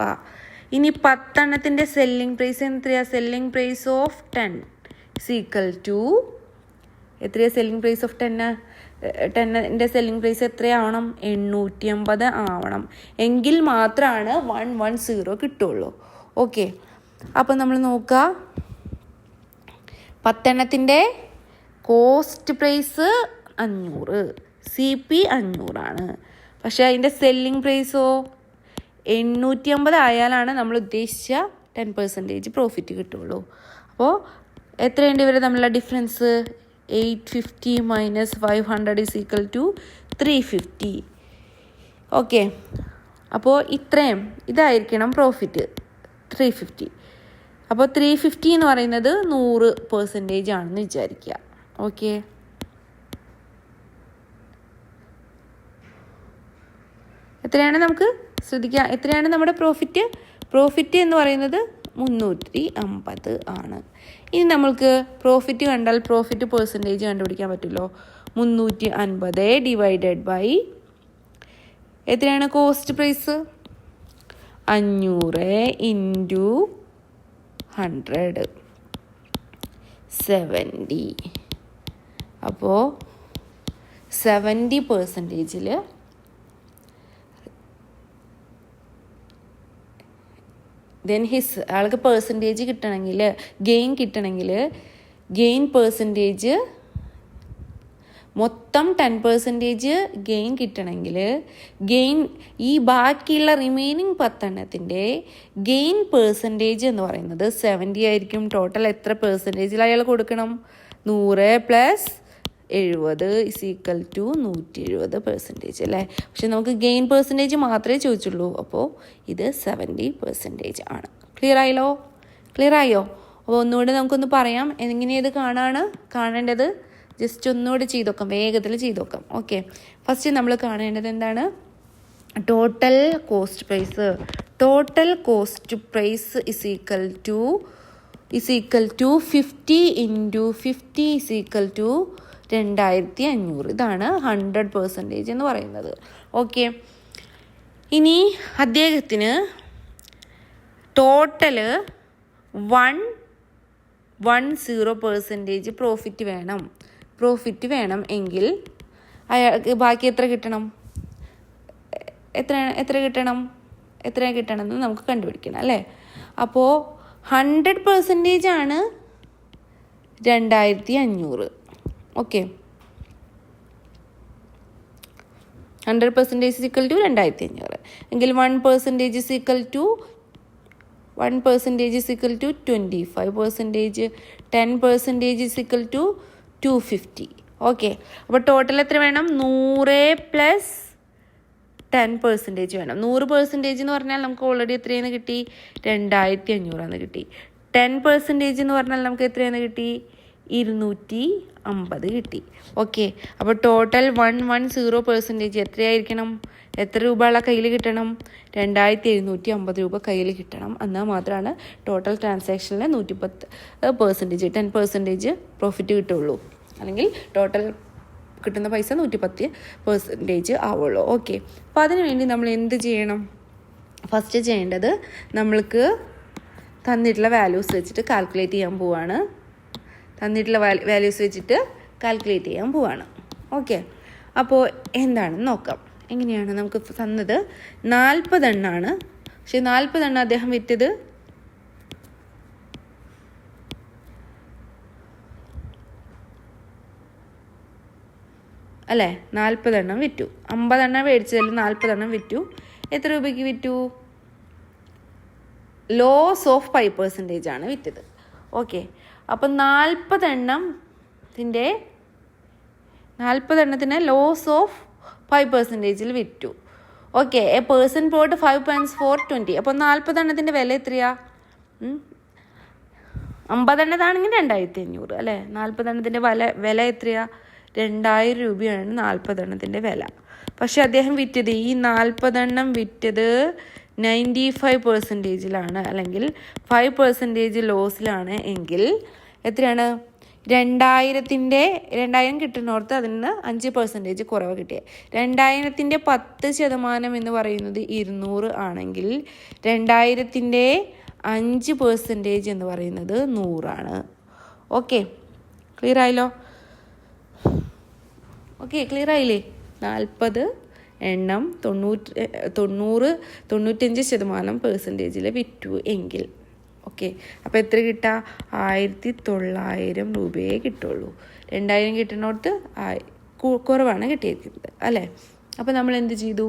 ഇനി 10 എണ്ണത്തിൻ്റെ സെല്ലിംഗ് പ്രൈസ് എത്രയാണ്? Selling price of 10 is equal to എത്രയാണ് സെല്ലിംഗ് പ്രൈസ് ഓഫ് 10ൻ്റെ സെല്ലിംഗ് പ്രൈസ് എത്രയാവണം? 850 ആവണം. എങ്കിൽ മാത്രമാണ് 110 കിട്ടുള്ളൂ. ഓക്കെ, അപ്പം നമ്മൾ നോക്കുക. 10 എണ്ണത്തിൻ്റെ കോസ്റ്റ് പ്രൈസ് 500, CP 500 ആണ്. പക്ഷേ അതിൻ്റെ സെല്ലിംഗ് പ്രൈസോ 850 ആയാലാണ് നമ്മൾ ഉദ്ദേശിച്ച 10% പ്രോഫിറ്റ് കിട്ടുള്ളൂ. അപ്പോൾ എത്രയുണ്ട് ഇവർ തമ്മിലുള്ള difference? 850 minus 500 is equal to 350. Okay, അപ്പോൾ ഇതായിരിക്കണം പ്രോഫിറ്റ് 350. അപ്പോൾ 350 എന്ന് പറയുന്നത് 100% ആണെന്ന് വിചാരിക്കുക. ഓക്കെ, എത്രയാണ് നമുക്ക് ശ്രദ്ധിക്കുക? എത്രയാണ് നമ്മുടെ പ്രോഫിറ്റ് എന്ന് പറയുന്നത്? 350 ആണ്. ഇനി നമ്മൾക്ക് പ്രോഫിറ്റ് കണ്ടാൽ പ്രോഫിറ്റ് പെർസെൻറ്റേജ് കണ്ടുപിടിക്കാൻ പറ്റുമല്ലോ. 350 ഡിവൈഡഡ് ബൈ എത്രയാണ് കോസ്റ്റ് പ്രൈസ്? 500 × 100 70. അപ്പോൾ 70%-ൽ ആൾക്ക് പെർസെൻറ്റേജ് കിട്ടണമെങ്കിൽ ഗെയിൻ പെർസെൻറ്റേജ് മൊത്തം 10% ഗെയിൻ കിട്ടണമെങ്കിൽ ഈ ബാക്കിയുള്ള റിമൈനിങ് 10 എണ്ണത്തിൻ്റെ ഗെയിൻ പെർസെൻറ്റേജ് എന്ന് പറയുന്നത് 70 ആയിരിക്കും. ടോട്ടൽ എത്ര പെർസെൻറ്റേജിൽ അയാൾ കൊടുക്കണം? 100 + 70 is equal to 170% അല്ലേ? പക്ഷെ നമുക്ക് ഗെയിൻ പെർസെൻറ്റേജ് മാത്രമേ ചോദിച്ചുള്ളൂ. അപ്പോൾ ഇത് 70% ആണ്. ക്ലിയർ ആയോ? അപ്പോൾ ഒന്നുകൂടി നമുക്കൊന്ന് പറയാം. എങ്ങനെയത് കാണേണ്ടത്? ജസ്റ്റ് ഒന്നുകൂടി ചെയ്ത് നോക്കാം, വേഗത്തിൽ ചെയ്ത് നോക്കാം. ഓക്കെ, ഫസ്റ്റ് നമ്മൾ കാണേണ്ടത് എന്താണ്? Total cost price. Total cost price is equal to 50 × 50 is equal to 2500. ഇതാണ് 100% എന്ന് പറയുന്നത്. ഓക്കെ, ഇനി അദ്ദേഹത്തിന് ടോട്ടല് 110% പ്രോഫിറ്റ് വേണം എങ്കിൽ അയാൾക്ക് ബാക്കി എത്ര കിട്ടണം എന്ന് നമുക്ക് കണ്ടുപിടിക്കണം അല്ലേ. അപ്പോൾ 100% ആണ് 2500. ഓക്കെ, 100% is equal to 2500 എങ്കിൽ 1% is equal to 25%, 10% is equal to 250. Okay, അപ്പോൾ ടോട്ടൽ എത്ര വേണം? 100 + 10% വേണം. 100% എന്ന് പറഞ്ഞാൽ നമുക്ക് ഓൾറെഡി എത്രയെന്ന് കിട്ടി? 2500 കിട്ടി. 10% എന്ന് പറഞ്ഞാൽ നമുക്ക് എത്രയെന്ന് കിട്ടി? 250 കിട്ടി. ഓക്കെ, അപ്പോൾ ടോട്ടൽ 110% എത്രയായിരിക്കണം? എത്ര രൂപ കയ്യിൽ കിട്ടണം? 2750 രൂപ കയ്യിൽ കിട്ടണം. എന്നാൽ മാത്രമാണ് ടോട്ടൽ ട്രാൻസാക്ഷനിൽ 110%, 10% പ്രോഫിറ്റ് കിട്ടുള്ളൂ. അല്ലെങ്കിൽ ടോട്ടൽ കിട്ടുന്ന പൈസ 110% ആവുള്ളൂ. ഓക്കെ, അപ്പോൾ അതിനു വേണ്ടി നമ്മൾ എന്ത് ചെയ്യണം? ഫസ്റ്റ് ചെയ്യേണ്ടത് നമ്മൾക്ക് തന്നിട്ടുള്ള വാല്യൂസ് വെച്ചിട്ട് കാൽക്കുലേറ്റ് ചെയ്യാൻ പോവാണ്. ഓക്കെ, അപ്പോൾ എന്താണെന്ന് നോക്കാം. എങ്ങനെയാണ്? നമുക്ക് തന്നത് 40 എണ്ണാണ്. പക്ഷെ 40 എണ്ണം അദ്ദേഹം വിറ്റത് അല്ലേ? 40 എണ്ണം വിറ്റു. 50 എണ്ണം മേടിച്ചതിൽ 40 എണ്ണം വിറ്റു. എത്ര രൂപയ്ക്ക് വിറ്റു? ലോസ് ഓഫ് 5% ആണ് വിറ്റത്. ഓക്കെ, അപ്പം 40 എണ്ണത്തിന് ലോസ് ഓഫ് 5% വിറ്റു. ഓക്കെ, എ പേഴ്സൺ പോയിട്ട് 5 pence for 20. അപ്പോൾ 40 എണ്ണത്തിൻ്റെ വില എത്രയാ? 50 എണ്ണത്താണെങ്കിൽ 2500 അല്ലേ? 40 എണ്ണത്തിൻ്റെ വില എത്രയാ? 2000 രൂപയാണ് 40 എണ്ണത്തിൻ്റെ വില. പക്ഷെ അദ്ദേഹം വിറ്റത്, ഈ 40 എണ്ണം വിറ്റത് 95%-ലാണ് അല്ലെങ്കിൽ 5% ലോസിലാണ് എങ്കിൽ എത്രയാണ്? 2000 കിട്ടുന്നോർത്ത് അതിന് 5% കുറവ് കിട്ടിയത്. 2000-ന്റെ 10% എന്ന് പറയുന്നത് 200 ആണെങ്കിൽ 2000-ന്റെ 5% എന്ന് പറയുന്നത് 100 ആണ്. ഓക്കെ, ക്ലിയർ ആയില്ലേ? 40 എണ്ണം 95% വിറ്റു എങ്കിൽ ഓക്കെ, അപ്പോൾ എത്ര കിട്ടുക? 1900 രൂപയെ കിട്ടുള്ളൂ. 2000 കിട്ടുന്നിടത്ത് കുറവാണ് കിട്ടിയിരിക്കുന്നത് അല്ലേ? അപ്പോൾ നമ്മൾ എന്ത് ചെയ്തു?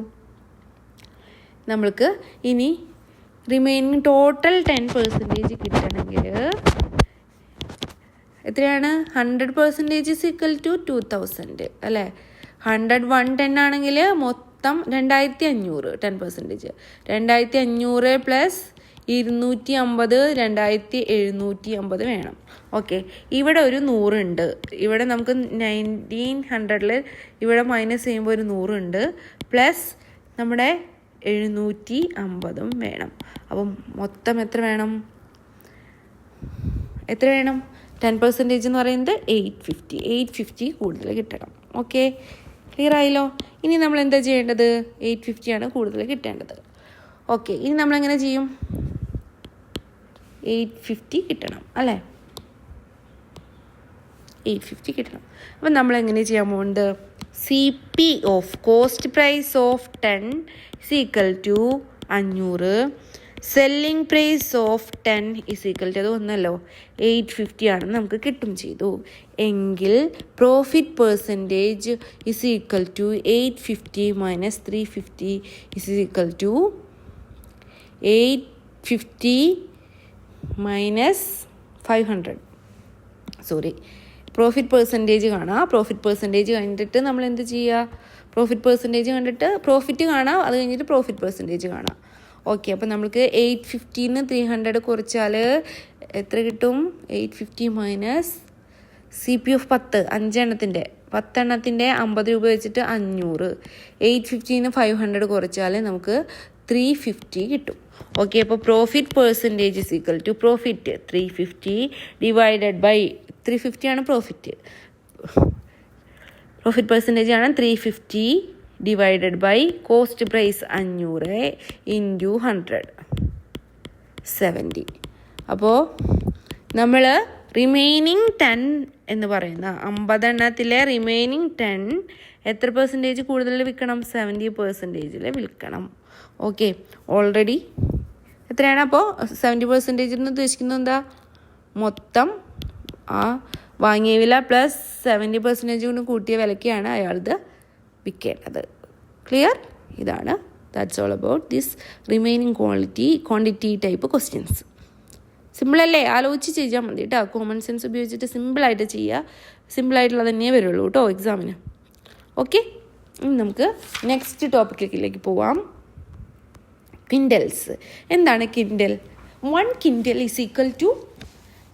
നമ്മൾക്ക് ഇനി റിമൈനിങ് ടോട്ടൽ 10% കിട്ടണമെങ്കിൽ എത്രയാണ്? 100% is equal to 2000 അല്ലേ? 110 ആണെങ്കിൽ മൊത്തം 2500, 10%. 2500 + 250, 2750 വേണം. ഓക്കെ, ഇവിടെ ഒരു 100 ഉണ്ട്. ഇവിടെ നമുക്ക് 1900-ൽ ഇവിടെ മൈനസ് ചെയ്യുമ്പോൾ ഒരു 100 ഉണ്ട്. പ്ലസ് നമ്മുടെ 750 വേണം. അപ്പം മൊത്തം എത്ര വേണം? 10% എന്ന് പറയുന്നത് 850 കൂടുതൽ കിട്ടണം. ഓക്കെ, ക്ലിയർ ആയല്ലോ? ഇനി നമ്മൾ എന്താ ചെയ്യേണ്ടത്? 850 ആണ് കൂടുതൽ കിട്ടേണ്ടത്. ഓക്കെ, ഇനി നമ്മളെങ്ങനെ ചെയ്യും? 850 കിട്ടണം അല്ലേ? 850 കിട്ടണം. അപ്പം നമ്മളെങ്ങനെ ചെയ്യാൻ പോകുന്നത്? CP of cost price of 10 is equal to 500. Selling price of 10 is equal to അത് ഒന്നല്ലോ 850 ആണെന്ന് നമുക്ക് കിട്ടും ചെയ്തു എങ്കിൽ profit percentage is equal to 850 minus 350 is equal to 850 minus 500. Profit percentage കാണാം. പ്രോഫിറ്റ് പെർസെൻറ്റേജ് കണ്ടിട്ട് നമ്മൾ എന്ത് ചെയ്യുക? പ്രോഫിറ്റ് പെർസെൻറ്റേജ് കണ്ടിട്ട് പ്രോഫിറ്റ് കാണാം, അത് കഴിഞ്ഞിട്ട് പ്രോഫിറ്റ് പെർസെൻറ്റേജ് കാണാം. ഓക്കെ, അപ്പോൾ നമുക്ക് 850-ന്ന് 300 കുറച്ചാൽ എത്ര കിട്ടും? 850 minus CPF 10 5 എണ്ണത്തിൻ്റെ 50 രൂപ വെച്ചിട്ട് 500. 850 500 കുറച്ചാൽ നമുക്ക് 350 കിട്ടും. ഓക്കെ, അപ്പോൾ profit percentage is equal to profit 350 divided by 350 ആണ് പ്രോഫിറ്റ് പെർസെൻറ്റേജ് ആണ് 350 divided by cost price 500 into 100 70. അപ്പോൾ നമ്മൾ റിമൈനിങ് 10 എന്ന് പറയുന്ന 50 എണ്ണത്തിലെ റിമൈനിങ് 10 എത്ര പെർസെൻറ്റേജ് കൂടുതൽ വിൽക്കണം? 70% വിൽക്കണം. ഓക്കെ, ഓൾറെഡി എത്രയാണ്? അപ്പോൾ 70% എന്ന് ഉദ്ദേശിക്കുന്നത് എന്താ? മൊത്തം ആ വാങ്ങിയ വില പ്ലസ് 70% കൊണ്ട് കൂട്ടിയ വിലയ്ക്കാണ് അയാളത് വിൽക്കേണ്ടത്. ക്ലിയർ? ഇതാണ് that's all about this remaining quantity type questions. സിമ്പിളല്ലേ? ആലോചിച്ച് ചെയ്താൽ മതി കേട്ടോ. കോമൺ സെൻസ് ഉപയോഗിച്ചിട്ട് സിമ്പിളായിട്ട് ചെയ്യുക. സിമ്പിളായിട്ടുള്ളത് തന്നെയേ വരുള്ളൂ കേട്ടോ എക്സാമിന്. ഓക്കെ, ഇനി നമുക്ക് നെക്സ്റ്റ് ടോപ്പിക്കിലേക്ക് പോവാം. ക്വിൻ്റൽസ്. എന്താണ് quintal? 1 quintal is equal to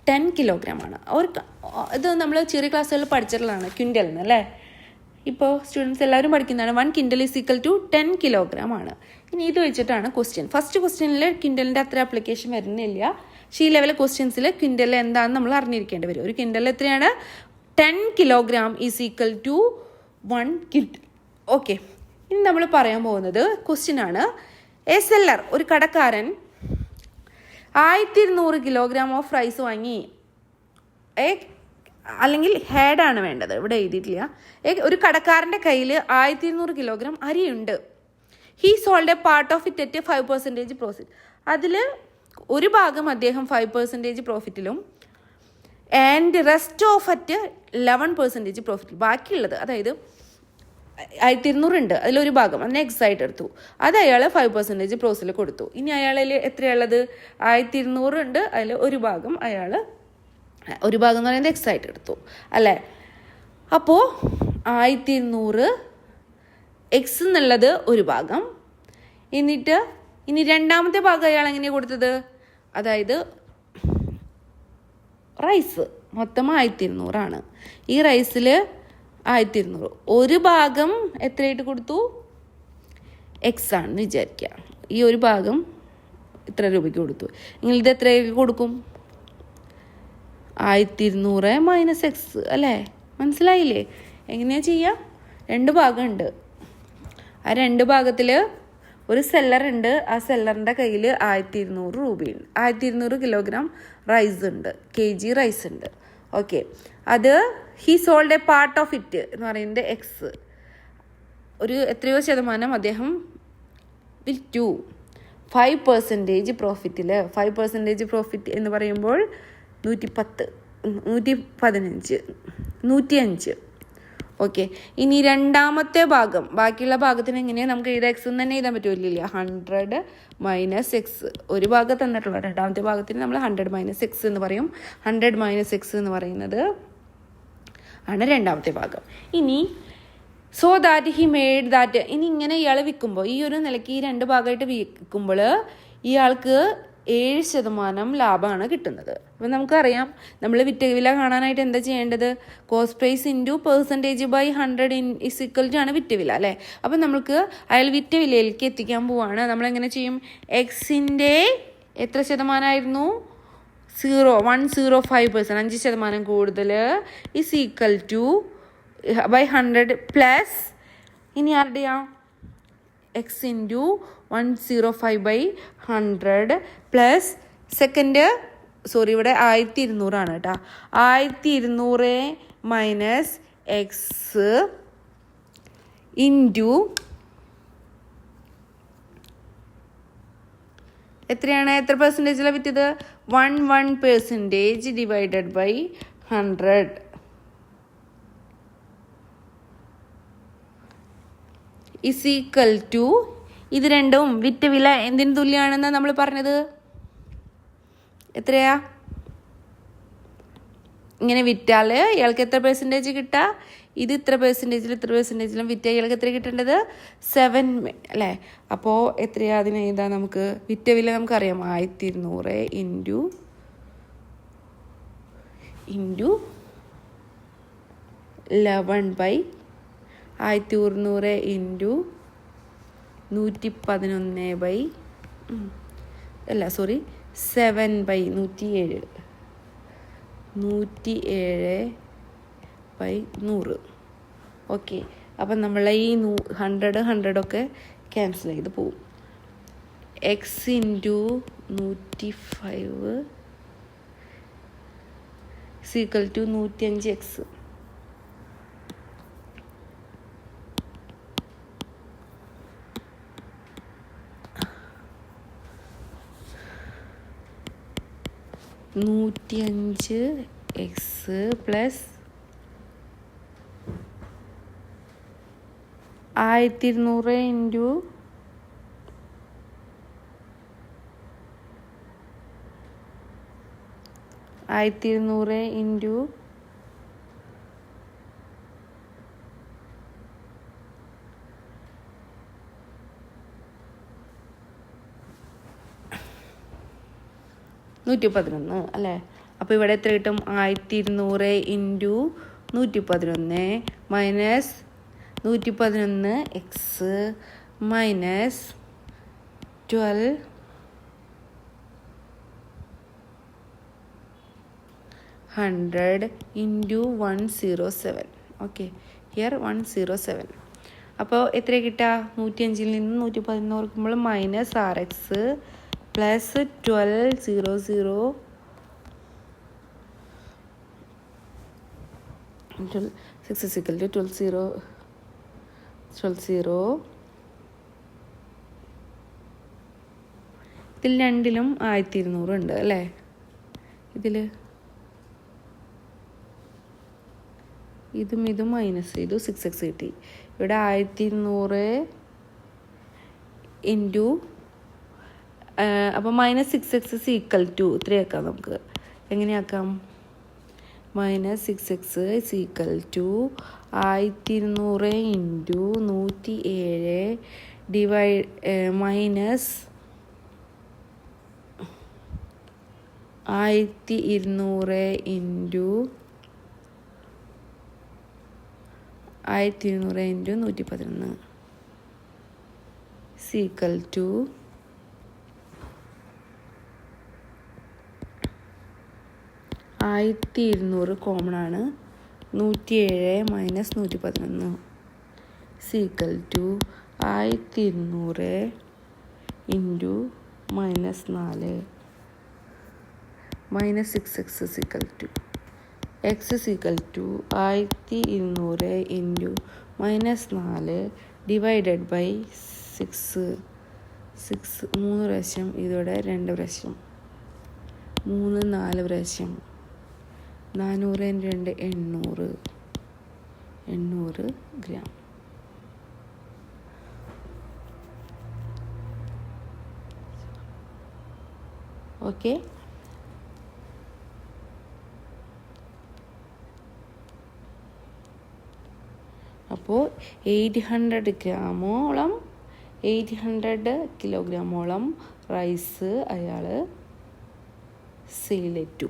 10 കിലോഗ്രാമാണ്. ഇത് നമ്മൾ ചെറിയ ക്ലാസ്സുകളിൽ പഠിച്ചിട്ടുള്ളതാണ് ക്വിൻ്റൽ എന്ന്, അല്ലേ? ഇപ്പോൾ സ്റ്റുഡൻസ് എല്ലാവരും പഠിക്കുന്നതാണ്. 1 quintal is equal to 10 kilogram ആണ്. ഇനി ഇത് വെച്ചിട്ടാണ് ക്വസ്റ്റ്യൻ. ഫസ്റ്റ് ക്വസ്റ്റ്യനിൽ ക്വിൻ്റലിൻ്റെ അത്ര ആപ്ലിക്കേഷൻ വരുന്നില്ല. പക്ഷേ ഈ ലെവൽ ക്വസ്റ്റ്യൻസിൽ ക്വിൻ്റൽ എന്താണെന്ന് നമ്മൾ അറിഞ്ഞിരിക്കേണ്ടി വരും. ഒരു ക്വിൻ്റൽ എത്രയാണ്? 10 kilogram is equal to 1 quintal. Okay, ഇനി നമ്മൾ പറയാൻ പോകുന്നത് ക്വസ്റ്റ്യൻ ആണ്. എ സെല്ലർ, ഒരു കടക്കാരൻ 1200 കിലോഗ്രാം ഓഫ് റൈസ് വാങ്ങി. അല്ലെങ്കിൽ ഹെഡാണ് വേണ്ടത്, ഇവിടെ എഴുതിയിട്ടില്ല. ഒരു കടക്കാരൻ്റെ കയ്യിൽ 1200 കിലോഗ്രാം അരിയുണ്ട്. He sold a part of it at 5% profit. അതിൽ ഒരു ഭാഗം അദ്ദേഹം 5% പ്രോഫിറ്റിലും ആൻഡ് റെസ്റ്റ് ഓഫ് അറ്റ് 11% പ്രോഫിറ്റിൽ. ബാക്കിയുള്ളത്, അതായത് 1200 ഉണ്ട്, അതിലൊരു ഭാഗം അതിന് എക്സായിട്ട് എടുത്തു. അത് അയാൾ 5% പ്രോസിൽ കൊടുത്തു. ഇനി അയാളിൽ എത്രയുള്ളത്? 1200 ഉണ്ട്, അതിൽ ഒരു ഭാഗം എന്ന് പറയുന്നത് എക്സായിട്ട് എടുത്തു, അല്ലേ? അപ്പോൾ 1200 എക്സ് എന്നുള്ളത് ഒരു ഭാഗം. എന്നിട്ട് ഇനി രണ്ടാമത്തെ ഭാഗം അയാൾ എങ്ങനെയാണ് കൊടുത്തത്? അതായത് റൈസ് മൊത്തം 1200 ആണ്. ഈ റൈസിൽ 1200 ഒരു ഭാഗം എത്രയായിട്ട് കൊടുത്തു? എക്സ് ആണെന്ന് വിചാരിക്കുക. ഈ ഒരു ഭാഗം ഇത്ര രൂപയ്ക്ക് കൊടുത്തു. നിങ്ങൾ ഇത് എത്രയൊക്കെ കൊടുക്കും? 1200 മൈനസ് എക്സ്, അല്ലേ? മനസ്സിലായില്ലേ? എങ്ങനെയാണ് ചെയ്യുക? 2 ഭാഗമുണ്ട്. ആ 2 ഭാഗത്തിൽ ഒരു സെല്ലറുണ്ട്. ആ സെല്ലറിൻ്റെ കയ്യിൽ 1200 രൂപയുണ്ട്. 1200 കിലോഗ്രാം റൈസ് ഉണ്ട്, kg റൈസ് ഉണ്ട്. ഓക്കെ, അത് he sold a part of it എന്ന് പറയുന്നത് എക്സ്. ഒരു എത്രയോ ശതമാനം അദ്ദേഹം വിറ്റു 5% പ്രോഫിറ്റിൽ. 5% പ്രോഫിറ്റ് എന്ന് പറയുമ്പോൾ 110, 115, 105. ഓക്കെ, ഇനി രണ്ടാമത്തെ ഭാഗം, ബാക്കിയുള്ള ഭാഗത്തിന് എങ്ങനെയാണ് നമുക്ക് എഴുതാം? എക്സ് എന്ന് തന്നെ എഴുതാൻ പറ്റില്ല. 100 മൈനസ് എക്സ്. ഒരു ഭാഗം തന്നിട്ടുള്ള രണ്ടാമത്തെ ഭാഗത്തിന് നമ്മൾ 100 മൈനസ് എക്സ് എന്ന് പറയും. 100 മൈനസ് എക്സ് എന്ന് പറയുന്നത് ആണ് രണ്ടാമത്തെ ഭാഗം. ഇനി so that he made that. ഇനി ഇങ്ങനെ ഇയാൾ വിൽക്കുമ്പോൾ, ഈ ഒരു നിലയ്ക്ക് ഈ 2 ഭാഗമായിട്ട് വിൽക്കുമ്പോൾ ഇയാൾക്ക് 7% ലാഭമാണ് കിട്ടുന്നത്. അപ്പം നമുക്കറിയാം, നമ്മൾ വിറ്റ വില കാണാനായിട്ട് എന്താ ചെയ്യേണ്ടത്? Cost price into percentage by 100 is equal to ആണ് വിറ്റ വില, അല്ലേ? അപ്പം നമുക്ക് അയാൾ വിറ്റ വിലയിലേക്ക് എത്തിക്കാൻ പോവാണ്. നമ്മളെങ്ങനെ ചെയ്യും? എക്സിൻ്റെ എത്ര ശതമാനമായിരുന്നു? 105%, 5% കൂടുതൽ is equal to by 100 plus ഇനി ആരുടെയാ? എക്സ് ഇൻറ്റു 105/100 പ്ലസ് സെക്കൻഡ്, ഇവിടെ 1200 ആണ് കേട്ടോ. 1200 മൈനസ് എക്സ് ഇൻറ്റു എത്രയാണ്? എത്ര പെർസെൻറ്റേജിലാണ് വിറ്റത്? 11% divided by 100 is equal to, ഇത് രണ്ടും വിറ്റ വില എന്തിന് തുല്യമാണെന്ന് നമ്മൾ പറഞ്ഞത്? എത്രയാ? ഇങ്ങനെ വിറ്റാൽ ഇയാൾക്ക് എത്ര പെർസെൻറ്റേജ് കിട്ടുക? ഇത് ഇത്ര പെർസെൻറ്റേജിലും വിറ്റാൽ ഇയാൾക്ക് എത്ര കിട്ടേണ്ടത്? 7, അല്ലേ? അപ്പോൾ എത്രയാ? അതിന് എഴുതാം നമുക്ക്. വിറ്റ വില നമുക്കറിയാം, 1200 ഇൻറ്റു 11/1100 ഇൻറ്റു 107/100. ഓക്കെ, അപ്പം നമ്മളെ ഈ 100 ക്യാൻസൽ ചെയ്ത് പോവും. X into 105 equal to 105x. x plus 1200 into 1200 into 111 അല്ലേ? അപ്പോൾ ഇവിടെ എത്ര കിട്ടും? 1200 into 111 minus 111x minus 1200 into 107. Okay, here 107. അപ്പോൾ എത്ര കിട്ടുക? 105 നിന്ന് 111 ഓർക്കുമ്പോൾ minus 6x plus 1200 6 equal to 1200. ഇതിൽ രണ്ടിലും 1200 ഉണ്ട് അല്ലേ? ഇതിൽ ഇതും മൈനസ് ചെയ്തു, 6x കിട്ടി. ഇവിടെ 1200 ഇൻറ്റു അപ്പോൾ മൈനസ് 6x ഈക്വൽ ടു 3 ആക്കാം. നമുക്ക് എങ്ങനെയാക്കാം? Minus 6x equal to 1200 into 107 minus 1200 into 111 equal to 1200 common ആണ്. 107 minus 111 equal to 1200 into minus 4 minus 6x equal to x equal to 1200 into minus 4 divided by 6. 3 പ്രാവശ്യം, ഇതോടെ 2 പ്രാവശ്യം, 3 4 പ്രാവശ്യം, 400 2 800 gram. Okay, അപ്പോൾ 800 കിലോഗ്രാമോളം rice അയാൾ സെയിൽ ചെയ്തു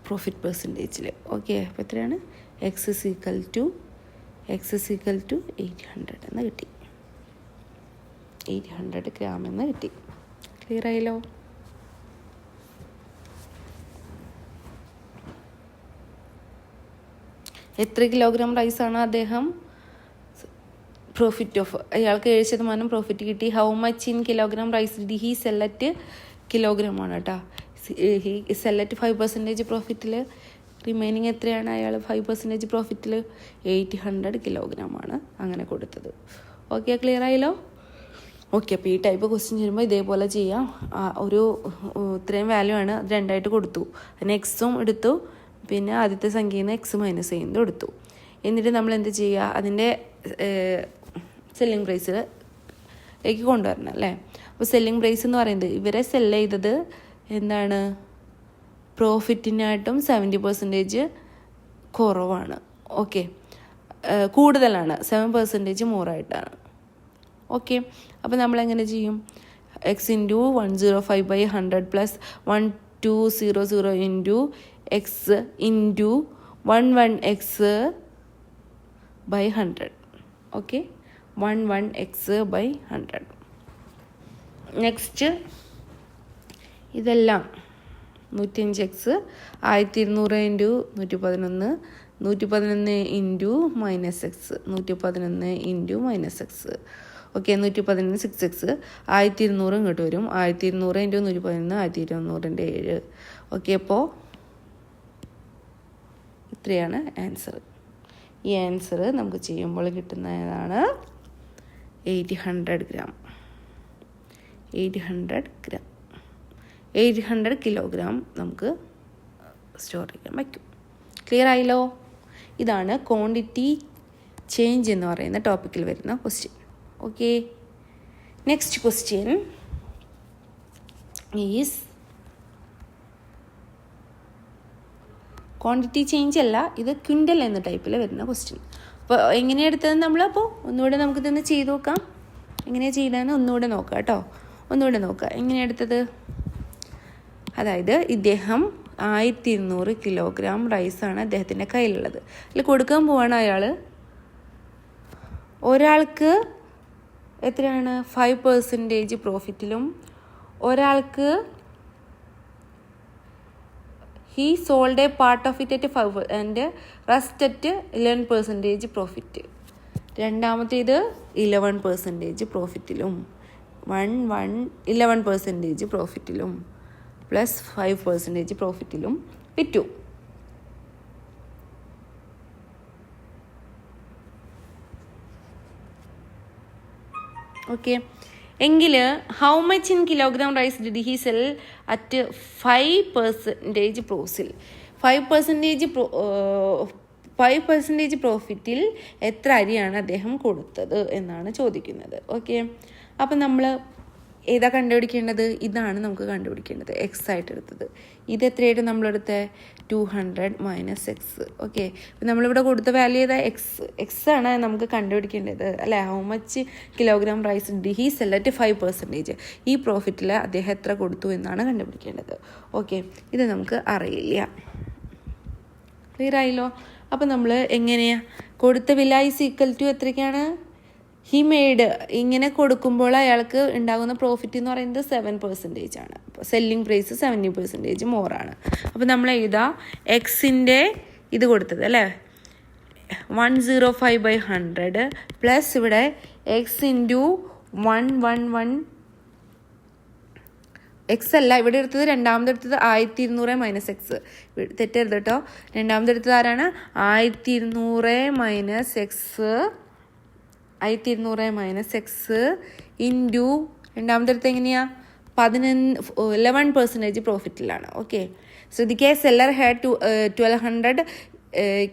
പ്രോഫിറ്റ് പെർസെൻറ്റേജിൽ. ഓക്കെ, അപ്പോൾ എത്രയാണ്? എക്സ് ഈക്വൽ ടു 800 എന്ന് കിട്ടി. 800 ഗ്രാം എന്ന് കിട്ടി. ക്ലിയർ ആയല്ലോ? എത്ര കിലോഗ്രാം റൈസാണ് അദ്ദേഹം അയാൾക്ക് 7% പ്രോഫിറ്റ് കിട്ടി. How much in kilogram rice did he sell at kilogram ആണ് കേട്ടോ. ഹി സെൽ അറ്റ് 5% പ്രോഫിറ്റിൽ. റിമൈനിങ് എത്രയാണ്? അയാൾ 5% പ്രോഫിറ്റിൽ 800 കിലോഗ്രാം ആണ് അങ്ങനെ കൊടുത്തത്. ഓക്കെ, ക്ലിയർ ആയല്ലോ? ഓക്കെ, അപ്പോൾ ഈ ടൈപ്പ് ക്വസ്റ്റ്യൻ ചെയ്യുമ്പോൾ ഇതേപോലെ ചെയ്യാം. ഇത്രയും വാല്യൂ ആണ്, അത് 2 കൊടുത്തു. അതിന് എക്സും എടുത്തു, പിന്നെ ആദ്യത്തെ സംഖ്യയിൽ നിന്ന് എക്സ് മൈനസ് ചെയ്യുന്നത് എടുത്തു. എന്നിട്ട് നമ്മൾ എന്ത് ചെയ്യുക? അതിൻ്റെ സെല്ലിംഗ് പ്രൈസിലേക്ക് കൊണ്ടുവരണം അല്ലേ? അപ്പോൾ സെല്ലിംഗ് പ്രൈസ് എന്ന് പറയുന്നത് ഇവരെ സെല്ല് ചെയ്തത് എന്താണ്? പ്രോഫിറ്റിനായിട്ടും 70% കുറവാണ്. ഓക്കെ, കൂടുതലാണ്, 7% മോറായിട്ടാണ്. ഓക്കെ, അപ്പോൾ നമ്മളെങ്ങനെ ചെയ്യും? X into 105/100 plus 1200 into X into 11x by 100. Okay, 11x by 100. Next ഇതെല്ലാം 105x 1200 into 111, 111 into -x, 111 into -x. Okay, 111 6x, 1200 ഇങ്ങോട്ട് വരും. 1200 ഇൻറ്റു 111, 1200 7. ഓക്കെ, അപ്പോൾ ഇത്രയാണ് ആൻസർ. ഈ ആൻസർ നമുക്ക് ചെയ്യുമ്പോൾ കിട്ടുന്നതാണ് 800 ഗ്രാം. 800 കിലോഗ്രാം നമുക്ക് സ്റ്റോർ ചെയ്യാൻ പറ്റും. ക്ലിയർ ആയല്ലോ? ഇതാണ് ക്വാണ്ടിറ്റി ചേഞ്ച് എന്ന് പറയുന്ന ടോപ്പിക്കിൽ വരുന്ന question. Okay, next question is quantity change അല്ല, ഇത് ക്വിൻ്റൽ എന്ന ടൈപ്പിൽ വരുന്ന ക്വസ്റ്റ്യൻ. അപ്പോൾ എങ്ങനെയാണ് എടുത്തത് നമ്മളപ്പോൾ ഒന്നുകൂടെ നമുക്കിതൊന്ന് ചെയ്ത് നോക്കാം. എങ്ങനെയാണ് ചെയ്തതെന്ന് ഒന്നുകൂടെ നോക്കാം കേട്ടോ. ഒന്നുകൂടെ നോക്കാം എങ്ങനെയാണ് എടുത്തത്. അതായത് ഇദ്ദേഹം 1200 കിലോഗ്രാം റൈസാണ് അദ്ദേഹത്തിൻ്റെ കയ്യിലുള്ളത്. അതിൽ കൊടുക്കാൻ പോവാണ് അയാൾ. ഒരാൾക്ക് എത്രയാണ് 5% പ്രോഫിറ്റിലും, ഒരാൾക്ക് he sold a part of it at 5 and rest at 11% profit. രണ്ടാമത്തേത് 11% പ്രോഫിറ്റിലും, 11% പ്രോഫിറ്റിലും പ്ലസ് 5% പ്രോഫിറ്റിലും വിറ്റു. ഓക്കെ, എങ്കിൽ how much in kilogram rice did he sell at 5% പ്രോസിൽ? 5% പ്രോഫിറ്റിൽ എത്ര അരിയാണ് അദ്ദേഹം കൊടുത്തത് എന്നാണ് ചോദിക്കുന്നത്. ഓക്കെ, അപ്പം നമ്മൾ ഏതാ കണ്ടുപിടിക്കേണ്ടത്? ഇതാണ് നമുക്ക് കണ്ടുപിടിക്കേണ്ടത്. എക്സ് ആയിട്ട് എടുത്തത്. ഇത് എത്രയായിട്ട് നമ്മളെടുത്ത 200 - x. ഓക്കെ, അപ്പം നമ്മളിവിടെ കൊടുത്ത വാല്യൂ ഏതാ? എക്സ് ആണ് നമുക്ക് കണ്ടുപിടിക്കേണ്ടത് അല്ലേ. How much kilogram rice did he sell at 5%. ഈ പ്രോഫിറ്റിൽ അദ്ദേഹം എത്ര കൊടുത്തു എന്നാണ് കണ്ടുപിടിക്കേണ്ടത്. ഓക്കെ, ഇത് നമുക്ക് അറിയില്ല. ക്ലിയർ ആയല്ലോ? അപ്പം നമ്മൾ എങ്ങനെയാണ് കൊടുത്ത വില ഈസ് ഈക്വൽ ടു എത്രയ്ക്കാണ്? He made. ഇങ്ങനെ കൊടുക്കുമ്പോൾ അയാൾക്ക് ഉണ്ടാകുന്ന പ്രോഫിറ്റ് എന്ന് പറയുന്നത് 7% ആണ്. അപ്പോൾ സെല്ലിംഗ് പ്രൈസ് 70% മോറാണ്. അപ്പോൾ നമ്മൾ എഴുതാം എക്സിൻ്റെ ഇത് കൊടുത്തത് അല്ലേ 105/100 പ്ലസ് ഇവിടെ എക്സ് ഇൻറ്റു 111. എക്സ് അല്ല ഇവിടെ എടുത്തത്, രണ്ടാമതെടുത്തത് 1200 - x. തെറ്റരുത് കേട്ടോ. രണ്ടാമതെടുത്തത് ആരാണ്? 1200 - x. 1200 - x ഇൻറ്റു രണ്ടാമതെടുത്ത് എങ്ങനെയാണ് 11% പ്രോഫിറ്റിലാണ്. ഓക്കെ, ശ്രദ്ധിക്കുക. Seller had 1200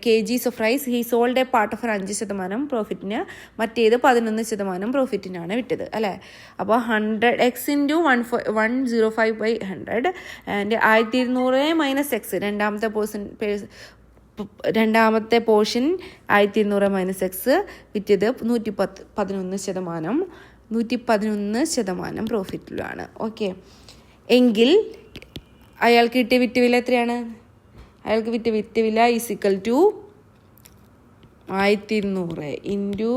kgs of rice. He sold a part of 5% പ്രോഫിറ്റിന്, മറ്റേത് 11% പ്രോഫിറ്റിനാണ് വിറ്റത് അല്ലേ. അപ്പോൾ 100x ഇൻറ്റു 105/100 ആൻഡ് 1200 - x. രണ്ടാമത്തെ പോർഷൻ 1200 - x വിറ്റത് 111% പ്രോഫിറ്റിലാണ്. ഓക്കെ, എങ്കിൽ അയാൾക്ക് കിട്ടിയ വിറ്റുവില എത്രയാണ്? അയാൾക്ക് വിറ്റുവില ഈസ് ഈക്വൽ ടു 1200 ഇൻറ്റു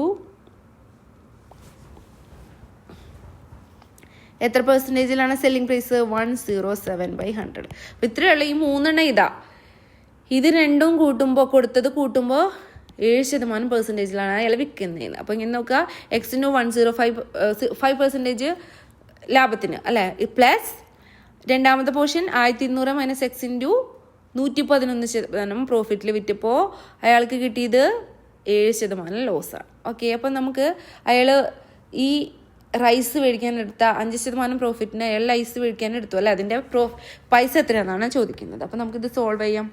എത്ര പെർസെൻറ്റേജിലാണ് സെല്ലിംഗ് പ്രൈസ്? 107/100. അപ്പോൾ ഇത്രയുള്ള ഈ മൂന്നെണ്ണം ഇതാ. ഇത് രണ്ടും കൊടുത്തത് കൂട്ടുമ്പോൾ 7% അയാൾ വിൽക്കുന്നതിന്. അപ്പോൾ ഇങ്ങനെ നോക്കുക, എക്സിന് 5% ലാഭത്തിന് അല്ലേ, പ്ലസ് രണ്ടാമത്തെ പോർഷൻ 1200 - x ഇൻറ്റു 111% പ്രോഫിറ്റിൽ വിറ്റപ്പോൾ അയാൾക്ക് കിട്ടിയത് 7% ലോസാണ്. ഓക്കെ, അപ്പം നമുക്ക് അയാൾ ഈ റൈസ് മേടിക്കാൻ എടുത്ത 5% പ്രോഫിറ്റിന് അയാൾ റൈസ് മേടിക്കാൻ എടുത്തു അല്ലേ. അതിൻ്റെ പൈസ എത്രയാണെന്നാണ് ചോദിക്കുന്നത്. അപ്പം നമുക്കിത് സോൾവ് ചെയ്യാം.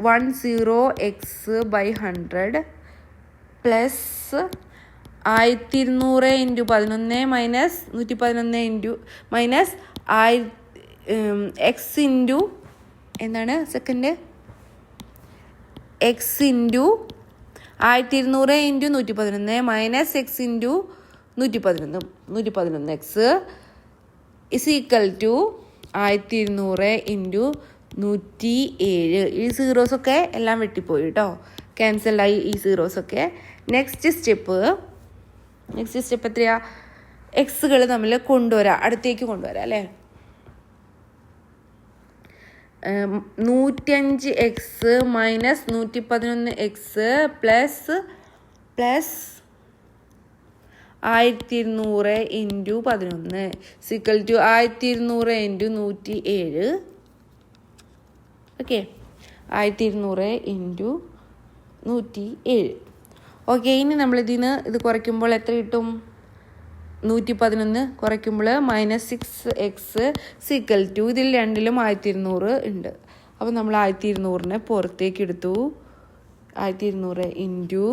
10x/100 plus 1200 into 11 minus 111 into minus x into എന്താണ് second x into 1200 into 111 minus x into 111 x is equal to 1200 into 107. ഈ സീറോസൊക്കെ എല്ലാം വെട്ടിപ്പോയി കേട്ടോ, ക്യാൻസലായി ഈ സീറോസൊക്കെ. നെക്സ്റ്റ് സ്റ്റെപ്പ് എത്രയാ? എക്സുകൾ നമ്മൾ അടുത്തേക്ക് കൊണ്ടുവരാം അല്ലേ. 105x minus 111x plus 1200 into 11 equal to 1200 into 107. Okay, 1200 into 107. Okay, ഇനി നമ്മളിതിന് ഇത് കുറയ്ക്കുമ്പോൾ എത്ര കിട്ടും? 111 കുറയ്ക്കുമ്പോൾ -6x സിക്കൽ ടു, ഇതിൽ രണ്ടിലും 1200 ഉണ്ട്. അപ്പോൾ നമ്മൾ 1200 പുറത്തേക്ക് എടുത്തു. 1200 ഇൻറ്റു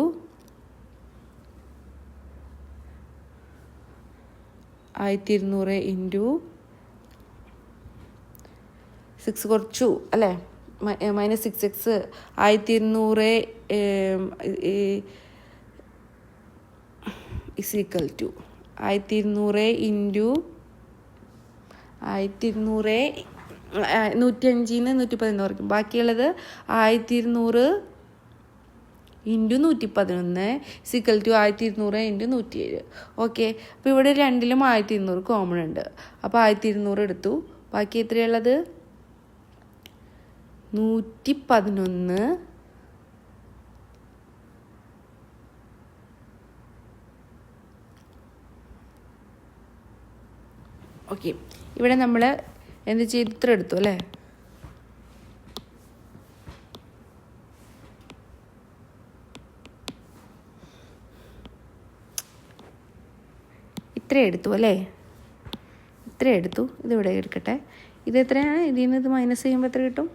6 കുറച്ചു അല്ലേ, -6x 1200 is equal to 1200 into 1200 105 111 കുറയ്ക്കും. ബാക്കിയുള്ളത് 1200 ഇൻറ്റു 111 സിക്കൽ ടു 1200 ഇൻറ്റു 107. ഓക്കെ, അപ്പോൾ ഇവിടെ രണ്ടിലും 1200 കോമൺ ഉണ്ട്. അപ്പോൾ 1200 എടുത്തു. ബാക്കി എത്രയുള്ളത്? 111 ഓക്കെ. ഇവിടെ നമ്മൾ എന്ത് ചെയ്ത് ഇത്ര എടുത്തു അല്ലേ. ഇത്ര എടുത്തു അല്ലേ, ഇത്ര എടുത്തു. ഇതിവിടെ എടുക്കട്ടെ. ഇത് എത്രയാണ്? ഇതിൽ നിന്ന് ഇത് മൈനസ് ചെയ്യുമ്പോൾ എത്ര കിട്ടും?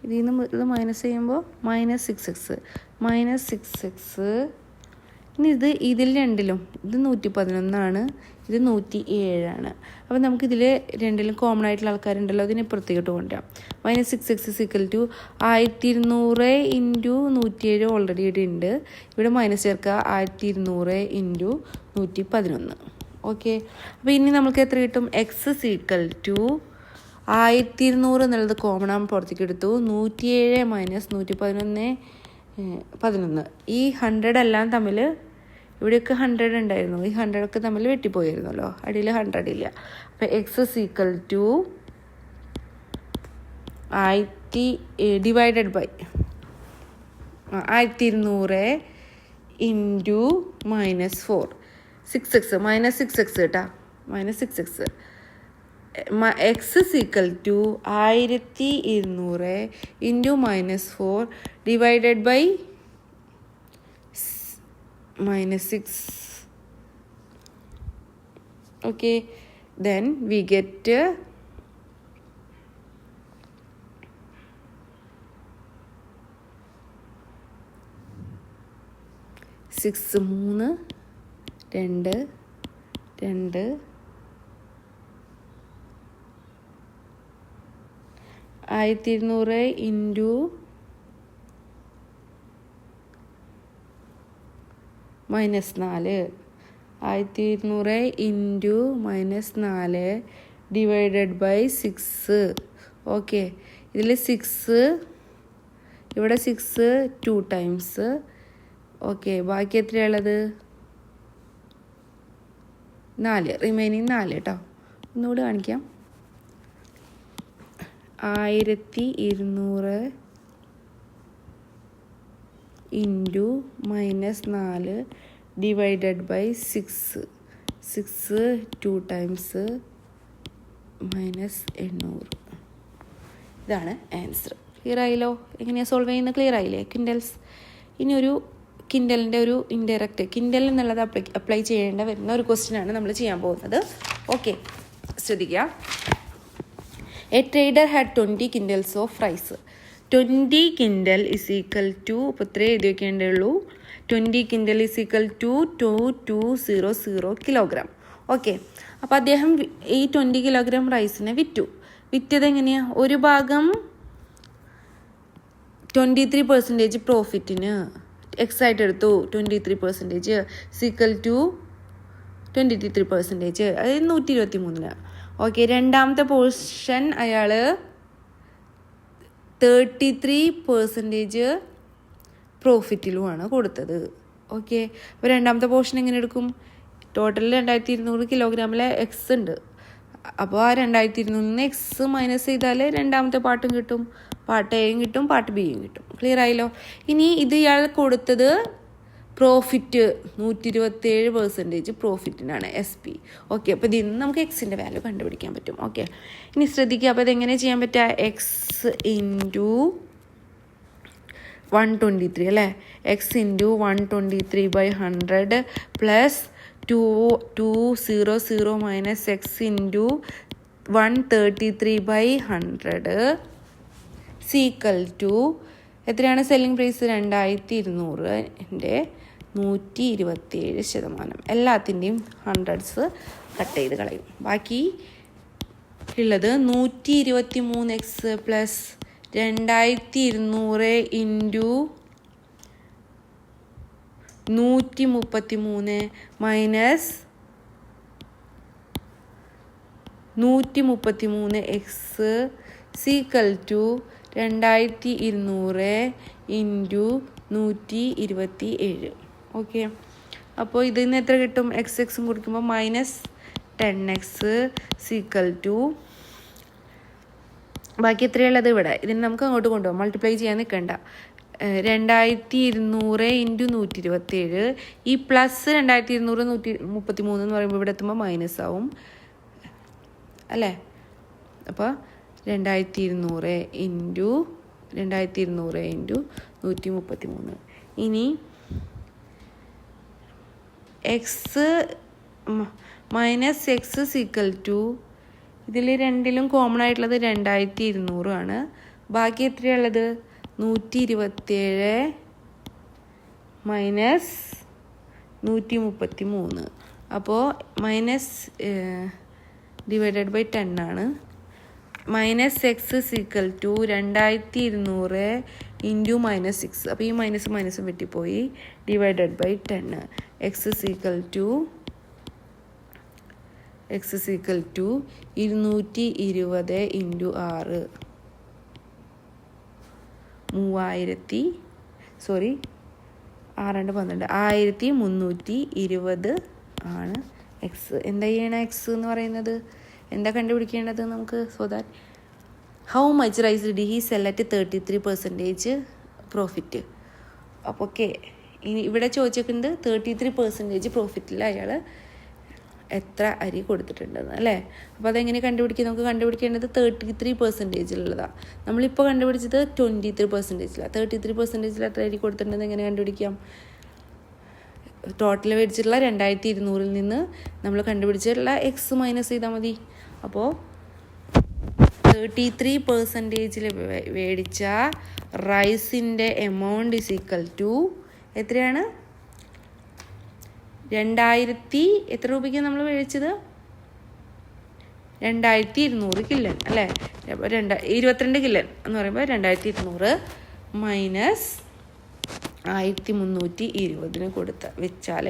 ഇതിൽ നിന്ന് ഇത് മൈനസ് ചെയ്യുമ്പോൾ -6x. ഇനി ഇതിൽ രണ്ടിലും ഇത് 111 ഇത് 107. അപ്പോൾ നമുക്കിതിൽ രണ്ടിലും കോമൺ ആയിട്ടുള്ള ആൾക്കാരുണ്ടല്ലോ, അതിനെ പുറത്തേക്ക് കൊണ്ടുവരാം. -6x സിക്കൽ ടു 1200 ഇൻറ്റു 107 ഓൾറെഡി ഇവിടെ ഉണ്ട്. ഇവിടെ മൈനസ് ചേർക്കുക 1200 ഇൻറ്റു 111. ഓക്കെ, അപ്പോൾ ഇനി നമുക്ക് എത്ര കിട്ടും? എക്സ് സീക്കൽ ടു 1200 എന്നുള്ളത് കോമൺ ആകുമ്പോൾ പുറത്തേക്ക് എടുത്തു. 107 മൈനസ് 111 11. ഈ 100 എല്ലാം തമ്മിൽ ഇവിടെയൊക്കെ 100 ഉണ്ടായിരുന്നു, ഈ 100 ഒക്കെ തമ്മിൽ വെട്ടിപ്പോയിരുന്നല്ലോ, അടിയിൽ 100 ഇല്ല. അപ്പോൾ x equal to divided by 1200 into -4 6x -6x കേട്ടാ, -6x x equal to 1200 into -4 divided by -6. Okay, then we get 6 3 2 2 1200 into -4 1200 into -4 divided by 6. Okay, ഇതിൽ 6 ഇവിടെ 6 2 ടൈംസ്. ഓക്കെ, ബാക്കി എത്രയുള്ളത്? 4, റിമൈനിങ് 4 കേട്ടോ. ഒന്നുകൂടി കാണിക്കാം. 1200 ഇൻറ്റു -4 ഡിവൈഡഡ് ബൈ 6 2 ടൈംസ് -800. ഇതാണ് answer. Clear ആയില്ലോ? എങ്ങനെയാണ് solve ചെയ്യുന്നത്? ക്ലിയർ ആയില്ലേ? കിൻഡൽസ്. ഇനി ഒരു കിൻഡലിൻ്റെ ഒരു ഇൻഡയറക്റ്റ് കിൻഡൽ എന്നുള്ളത് അപ്ലൈ ചെയ്യേണ്ട വരുന്ന ഒരു ക്വസ്റ്റ്യനാണ് നമ്മൾ ചെയ്യാൻ പോകുന്നത്. ഓക്കെ, ശ്രദ്ധിക്കുക. A trader had 20 quintals of rice. 20 quintal is equal to, ഇപ്പോൾ ഇത്രേ എഴുതി വയ്ക്കേണ്ടേ ഉള്ളൂ, 20 quintal is equal to 2200 kilogram. Okay, അപ്പോൾ അദ്ദേഹം ഈ 20 കിലോഗ്രാം റൈസിനെ വിറ്റത് എങ്ങനെയാണ്? ഒരു ഭാഗം 23% പ്രോഫിറ്റിന് എക്സ് ആയിട്ട് എടുത്തു. 23% സീക്വൽ ടു 23%, അതായത് 123. ഓക്കെ, രണ്ടാമത്തെ പോർഷൻ അയാൾ 33% പ്രോഫിറ്റിലുമാണ് കൊടുത്തത്. ഓക്കെ, അപ്പോൾ രണ്ടാമത്തെ പോർഷൻ എങ്ങനെ എടുക്കും? ടോട്ടൽ 2200 കിലോഗ്രാമിലെ എക്സ് ഉണ്ട്. അപ്പോൾ ആ 2200 എക്സ് മൈനസ് ചെയ്താൽ രണ്ടാമത്തെ പാർട്ടും കിട്ടും, പാർട്ട് എയും കിട്ടും, പാർട്ട് ബിയും കിട്ടും. ക്ലിയർ ആയല്ലോ? ഇനി ഇത് ഇയാൾ കൊടുത്തത് പ്രോഫിറ്റ് 127% പ്രോഫിറ്റിനാണ് SP. ഓക്കെ, അപ്പോൾ ഇതിൽ നിന്ന് നമുക്ക് എക്സിൻ്റെ വാല്യൂ കണ്ടുപിടിക്കാൻ പറ്റും. ഓക്കെ, ഇനി ശ്രദ്ധിക്കുക. അപ്പോൾ ഇതെങ്ങനെ ചെയ്യാൻ പറ്റുക? എക്സ് ഇൻറ്റു 123 അല്ലേ? X into 123/100 plus 200 minus x into 133/100 is equal to എത്രയാണ് സെല്ലിംഗ് പ്രൈസ്? 2200-ൻ്റെ 127%. എല്ലാത്തിൻ്റെയും ഹൺഡ്രഡ്സ് കട്ട് ചെയ്ത് കളയും. ബാക്കി ഉള്ളത് 123x plus 2200 into 133 minus 133x is equal to 2200 into 127. Okay, അപ്പോൾ ഇതിൽ നിന്ന് എത്ര കിട്ടും? എക്സും കൊടുക്കുമ്പോൾ -10x സീക്വൽ ടു ബാക്കി എത്രയുള്ളത് ഇവിടെ. ഇതിന് നമുക്ക് അങ്ങോട്ട് കൊണ്ടുപോകാം, മൾട്ടിപ്ലൈ ചെയ്യാൻ നിൽക്കണ്ട. 2200 ഇൻറ്റു 127. ഈ പ്ലസ് 2200 133 എന്ന് പറയുമ്പോൾ ഇവിടെ എത്തുമ്പോൾ മൈനസ് ആവും അല്ലേ? അപ്പോൾ 2200 ഇൻറ്റു 133. ഇനി x minus x is equal to ഇതിൽ രണ്ടിലും കോമൺ ആയിട്ടുള്ളത് 2200 ആണ്. ബാക്കി എത്രയുള്ളത്? 127 മൈനസ് 133. അപ്പോൾ മൈനസ് /10 ആണ്. Minus x is equal to 2200 into -6. അപ്പോൾ ഈ മൈനസും വെട്ടിപ്പോയി. /10 എക്സ് സീക്വൽ ടു 220 ഇൻറ്റു 6 1320 ആണ് എക്സ്. എന്താ ചെയ്യണം? എക്സ് എന്ന് പറയുന്നത് എന്താ കണ്ടുപിടിക്കേണ്ടത് നമുക്ക്? So that how much rice did he sell at 33% profit. അപ്പോൾ ഓക്കെ, ഇനി ഇവിടെ ചോദിച്ചിട്ടുണ്ട് 33% പ്രോഫിറ്റിൽ അയാൾ എത്ര അരി കൊടുത്തിട്ടുണ്ടെന്ന് അല്ലേ? അപ്പോൾ അതെങ്ങനെ കണ്ടുപിടിക്കുക? നമുക്ക് കണ്ടുപിടിക്കേണ്ടത് 33%-ലുള്ളതാണ്. നമ്മളിപ്പോൾ കണ്ടുപിടിച്ചത് 23%-ലാണ്. 33%-ൽ എത്ര അരി കൊടുത്തിട്ടുണ്ടെന്ന് എങ്ങനെ കണ്ടുപിടിക്കാം? ടോട്ടൽ മേടിച്ചിട്ടുള്ള 2200-ൽ നിന്ന് നമ്മൾ കണ്ടുപിടിച്ചിട്ടുള്ള എക്സ് മൈനസ് ചെയ്താൽ മതി. അപ്പോൾ 33%-ൽ മേടിച്ച റൈസിൻ്റെ എമൗണ്ട് ഇസ് ഈക്വൽ ടു എത്രയാണ്? 2000 എത്ര രൂപയ്ക്ക് നമ്മൾ മേടിച്ചത്? 2200 കില്ലൻ അല്ലേ? അപ്പോൾ 22 കില്ലൻ എന്ന് പറയുമ്പോൾ 2200 മൈനസ് 1320 കൊടുത്ത് വെച്ചാൽ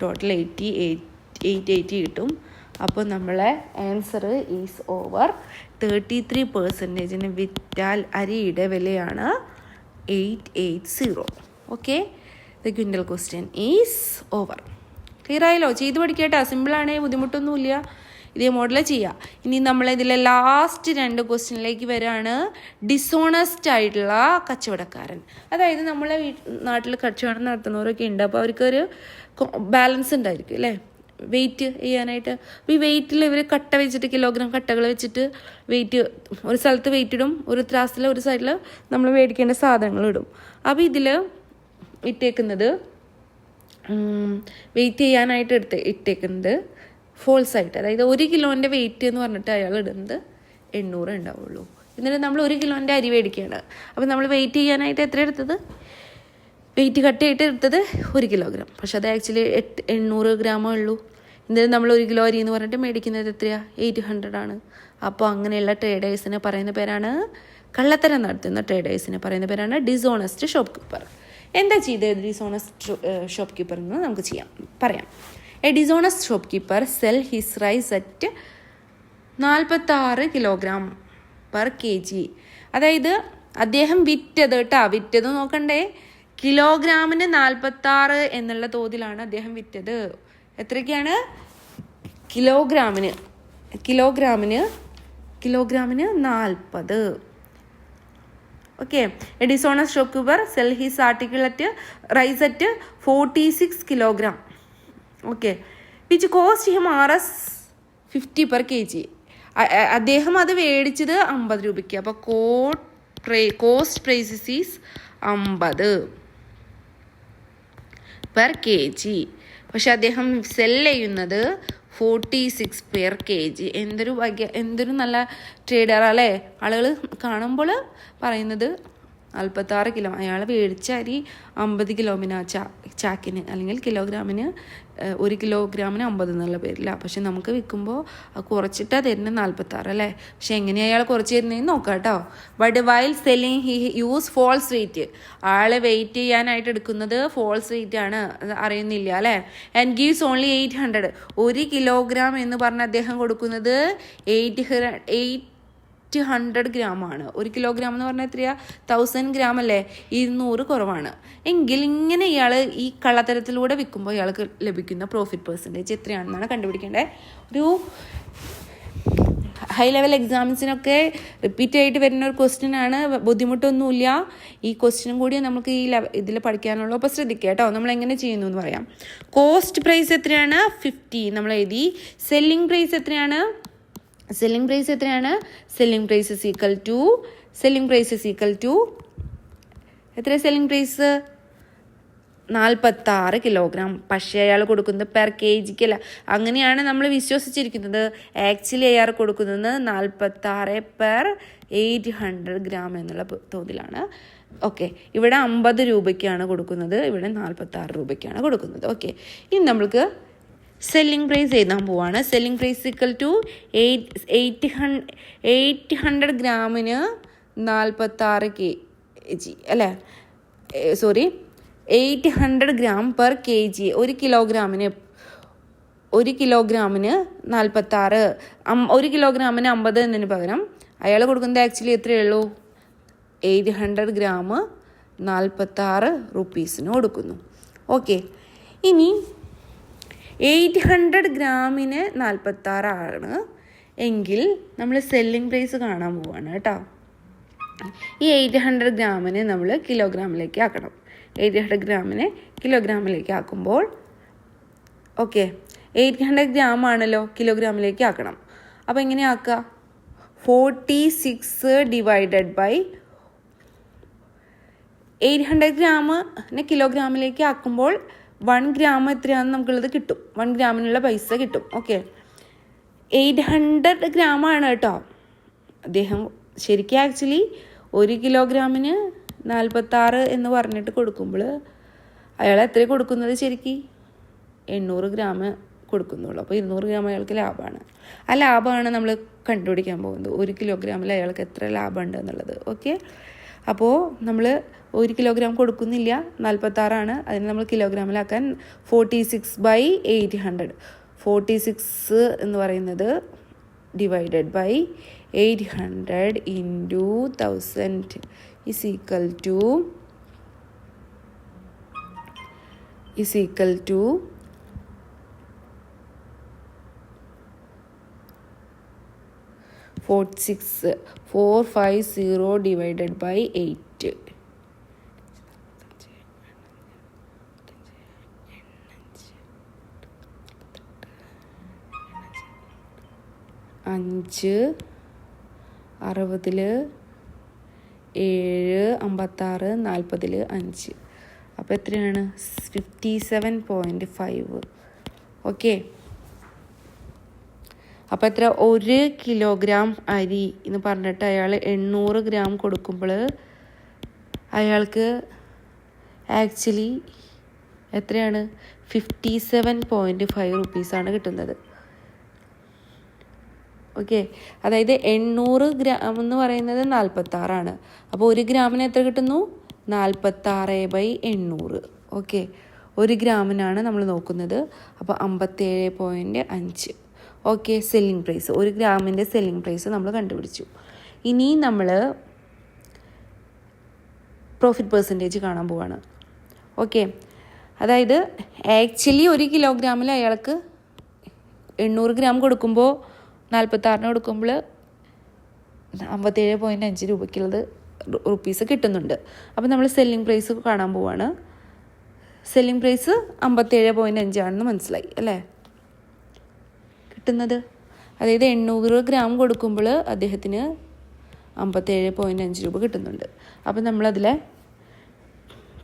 ടോട്ടൽ 880 കിട്ടും. അപ്പോൾ നമ്മളെ ആൻസർ ഈസ് ഓവർ. 33%-ന് വിറ്റാൽ അരിയുടെ വിലയാണ് 880. Okay, the quintal question is over. Clear ആയല്ലോ? ചെയ്ത് പഠിക്കട്ടെ, സിമ്പിളാണേ, ബുദ്ധിമുട്ടൊന്നുമില്ല. ഇതേ മോഡൽ ചെയ്യാം. ഇനി നമ്മൾ ഇതിലെ ലാസ്റ്റ് 2 ക്വസ്റ്റ്യനിലേക്ക് വരികയാണ്. ഡിസോണസ്റ്റ് ആയിട്ടുള്ള കച്ചവടക്കാരൻ. അതായത് നമ്മളെ നാട്ടിൽ കച്ചവടം നടത്തുന്നവരൊക്കെ ഉണ്ട്. അപ്പോൾ അവർക്കൊരു ബാലൻസ് ഉണ്ടായിരിക്കും അല്ലേ, വെയിറ്റ് ചെയ്യാനായിട്ട്. അപ്പോൾ ഈ വെയിറ്റിൽ ഇവർ കട്ട വെച്ചിട്ട്, കിലോഗ്രാം കട്ടകൾ വെച്ചിട്ട് വെയിറ്റ് ഒരു സ്ഥലത്ത് വെയിറ്റ് ഇടും, ഒരു ത്രാസിൽ ഒരു സൈഡിൽ നമ്മൾ മേടിക്കേണ്ട സാധനങ്ങൾ ഇടും. അപ്പോൾ ഇതിൽ ഇട്ടേക്കുന്നത് വെയിറ്റ് ചെയ്യാനായിട്ട് ഇട്ടേക്കുന്നത് ഫോൾസ് ആയിട്ട്, അതായത് 1 കിലോൻ്റെ വെയിറ്റ് എന്ന് പറഞ്ഞിട്ട് അയാൾ ഇടുന്നത് 800 ഉണ്ടാവുള്ളൂ. എന്നിട്ട് നമ്മൾ 1 കിലോൻ്റെ അരി മേടിക്കുകയാണ്. അപ്പോൾ നമ്മൾ വെയിറ്റ് ചെയ്യാനായിട്ട് എത്ര എടുത്തത്? വെയിറ്റ് കട്ടായിട്ട് എടുത്തത് 1 കിലോഗ്രാം. പക്ഷെ അത് ആക്ച്വലി 800 ഗ്രാമേ ഉള്ളൂ. എന്നിട്ട് നമ്മൾ 1 കിലോ അരി എന്ന് പറഞ്ഞിട്ട് മേടിക്കുന്നത് എത്രയാണ്? 800 ആണ്. അപ്പോൾ അങ്ങനെയുള്ള ട്രേഡേഴ്സിനെ പറയുന്ന പേരാണ്, കള്ളത്തരം നടത്തുന്ന ട്രേഡേഴ്സിനെ പറയുന്ന പേരാണ് ഡിസോണസ്റ്റ് ഷോപ്പ് കീപ്പർ. എന്താ ചെയ്തത് ഡിസോണസ്റ്റ് ഷോപ്പ് കീപ്പർ എന്ന് നമുക്ക് പറയാം. A dishonest shop keeper sell his rice at 46 kilogram per kg. അതായത് അദ്ദേഹം വിറ്റത് കേട്ടോ, വിറ്റത് നോക്കണ്ടേ, കിലോഗ്രാമിന് 46 എന്നുള്ള തോതിലാണ് അദ്ദേഹം വിറ്റത്. എത്രയ്ക്കാണ്? കിലോഗ്രാമിന് 40. Okay. A dishonest shopkeeper sell his article at rice at 46 kilogram. Okay. Which cost him Rs 50 per kg. അദ്ദേഹം അത് മേടിച്ചത് 50 രൂപയ്ക്ക്. അപ്പോൾ cost prices is 50 per kg. പക്ഷെ അദ്ദേഹം സെല് ചെയ്യുന്നത് 46 per kg. എന്തൊരു നല്ല ട്രേഡറാ അല്ലേ. ആളുകൾ കാണുമ്പോൾ പറയുന്നത് 46 കിലോ. അയാൾ മേടിച്ച അരി 50 കിലോമിന് ചാക്കിന്, അല്ലെങ്കിൽ കിലോഗ്രാമിന് 1 കിലോഗ്രാമിന് 50 എന്നുള്ള പേരില്ല. പക്ഷെ നമുക്ക് വിൽക്കുമ്പോൾ കുറച്ചിട്ടാ തരുന്നത് 46 അല്ലേ. പക്ഷെ എങ്ങനെയാണ് അയാൾ കുറച്ച് തരുന്നതെന്ന് നോക്കാം കേട്ടോ. But while selling he use false weight. ആളെ വെയിറ്റ് ചെയ്യാനായിട്ട് എടുക്കുന്നത് ഫോൾസ് വെയിറ്റ് ആണ്, അറിയുന്നില്ല അല്ലേ. And gives only 800. 1 കിലോഗ്രാം എന്ന് പറഞ്ഞ അദ്ദേഹം കൊടുക്കുന്നത് 800 ഗ്രാമാണ്. 1 കിലോഗ്രാം എന്ന് പറഞ്ഞാൽ എത്രയാ? 1000 ഗ്രാം അല്ലേ. 200 കുറവാണ്. എങ്കിൽ ഇങ്ങനെ ഇയാൾ ഈ കള്ളത്തരത്തിലൂടെ വിൽക്കുമ്പോൾ ഇയാൾക്ക് ലഭിക്കുന്ന പ്രോഫിറ്റ് പെർസെൻറ്റേജ് എത്രയാണെന്നാണ് കണ്ടുപിടിക്കേണ്ടത്. ഒരു ഹൈ ലെവൽ എക്സാംസിനൊക്കെ റിപ്പീറ്റ് ആയിട്ട് വരുന്ന ഒരു ക്വസ്റ്റ്യൻ ആണ്. ബുദ്ധിമുട്ടൊന്നുമില്ല. ഈ ക്വസ്റ്റ്യനും കൂടി നമുക്ക് ഇതിൽ പഠിക്കാനുള്ളൂ. അപ്പോൾ ശ്രദ്ധിക്കുക കേട്ടോ. നമ്മൾ എങ്ങനെ ചെയ്യുന്നു എന്ന് പറയാം. കോസ്റ്റ് പ്രൈസ് എത്രയാണ്? 50 നമ്മൾ എഴുതി. സെല്ലിംഗ് പ്രൈസ് എത്രയാണ്? Selling price is equal to എത്ര? Selling price 46 kilogram. പക്ഷേ അയാൾ കൊടുക്കുന്നത് പെർ കെ ജിക്കല്ല. അങ്ങനെയാണ് നമ്മൾ വിശ്വസിച്ചിരിക്കുന്നത്. ആക്ച്വലി അയാൾ കൊടുക്കുന്നത് 46 per 800 ഗ്രാം എന്നുള്ള തോതിലാണ്. ഓക്കെ. ഇവിടെ 50 രൂപയ്ക്കാണ് കൊടുക്കുന്നത്, ഇവിടെ 46 രൂപയ്ക്കാണ് കൊടുക്കുന്നത്. ഓക്കെ. ഇനി നമ്മൾക്ക് സെല്ലിംഗ് പ്രൈസ് എഴുതാൻ പോവാണ്. സെല്ലിംഗ് പ്രൈസ് ഈക്വൽ ടു 800 ഗ്രാമിന് 46 kg അല്ലേ. 800 ഗ്രാം പെർ കെ ജി. 1 കിലോഗ്രാമിന് 46. 1 കിലോഗ്രാമിന് 50 എന്നതിന് പകരം അയാൾ കൊടുക്കുന്നത് ആക്ച്വലി എത്രയേ ഉള്ളൂ? 800 ഗ്രാം 46 റുപ്പീസിന് കൊടുക്കുന്നു. ഓക്കെ. ഇനി 800 ഗ്രാമിന് 46 ആണ് എങ്കിൽ നമ്മൾ സെല്ലിംഗ് പ്രൈസ് കാണാൻ പോവാണ് കേട്ടോ. ഈ 800 ഗ്രാമിന് നമ്മൾ കിലോഗ്രാമിലേക്ക് ആക്കണം. 800 ഗ്രാമിനെ കിലോഗ്രാമിലേക്ക് ആക്കുമ്പോൾ ഓക്കെ 800 ഗ്രാം ആണല്ലോ, കിലോഗ്രാമിലേക്ക് ആക്കണം. അപ്പോൾ എങ്ങനെ ആക്കുക? 46 ഡിവൈഡഡ് ബൈ 800 ഗ്രാമിനെ കിലോഗ്രാമിലേക്ക് ആക്കുമ്പോൾ 1 ഗ്രാം എത്രയാണെന്ന് നമുക്കുള്ളത് കിട്ടും. 1 ഗ്രാമിനുള്ള പൈസ കിട്ടും. ഓക്കെ. 800 ഗ്രാമാണ് കേട്ടോ. അദ്ദേഹം ശരിക്കും ആക്ച്വലി 1 കിലോഗ്രാമിന് 46 എന്ന് പറഞ്ഞിട്ട് കൊടുക്കുമ്പോൾ അയാൾ എത്ര കൊടുക്കുന്നത്? ശരിക്കും 800 ഗ്രാം കൊടുക്കുന്നുള്ളൂ. അപ്പോൾ 200 ഗ്രാം അയാൾക്ക് ലാഭമാണ്. ആ ലാഭമാണ് നമ്മൾ കണ്ടുപിടിക്കാൻ പോകുന്നത്. 1 കിലോഗ്രാമിൽ അയാൾക്ക് എത്ര ലാഭമുണ്ട് എന്നുള്ളത്. ഓക്കെ. അപ്പോൾ നമ്മൾ 1 കിലോഗ്രാം കൊടുക്കുന്നില്ല, 46 അതിന് നമ്മൾ കിലോഗ്രാമിലാക്കാൻ 46/800. 46 എന്ന് പറയുന്നത് divided by 800 into 1000 is equal to 450 divided by 8. അഞ്ച് 60 7 56 40 5. അപ്പോൾ എത്രയാണ്? 57.5. ഓക്കെ. അപ്പോൾ എത്ര? 1 കിലോഗ്രാം അരി എന്ന് പറഞ്ഞിട്ട് അയാൾ 800 ഗ്രാം കൊടുക്കുമ്പോൾ അയാൾക്ക് ആക്ച്വലി എത്രയാണ്? 57.5 റുപ്പീസാണ് കിട്ടുന്നത്. ഓക്കെ. അതായത് 800 ഗ്രാം എന്ന് പറയുന്നത് 46. അപ്പോൾ 1 ഗ്രാമിന് എത്ര കിട്ടുന്നു? 46/800. ഓക്കെ. 1 ഗ്രാമിനാണ് നമ്മൾ നോക്കുന്നത്. അപ്പോൾ 57.5. ഓക്കെ. സെല്ലിംഗ് പ്രൈസ്, 1 ഗ്രാമിൻ്റെ സെല്ലിംഗ് പ്രൈസ് നമ്മൾ കണ്ടുപിടിച്ചു. ഇനി നമ്മൾ പ്രോഫിറ്റ് പെർസെൻറ്റേജ് കാണാൻ പോവാണ്. ഓക്കെ, അതായത് ആക്ച്വലി 1 കിലോഗ്രാമിൽ അയാൾക്ക് 800 ഗ്രാം കൊടുക്കുമ്പോൾ 46 കൊടുക്കുമ്പോൾ 57.5 രൂപയ്ക്കുള്ളത് റുപ്പീസ് കിട്ടുന്നുണ്ട്. അപ്പോൾ നമ്മൾ സെല്ലിംഗ് പ്രൈസ് കാണാൻ പോവാണ്. സെല്ലിംഗ് പ്രൈസ് 57.5 ആണെന്ന് മനസ്സിലായി അല്ലേ കിട്ടുന്നത്. അതായത് 800 ഗ്രാം കൊടുക്കുമ്പോൾ അദ്ദേഹത്തിന് 57.5 രൂപ കിട്ടുന്നുണ്ട്. അപ്പോൾ നമ്മളതിലെ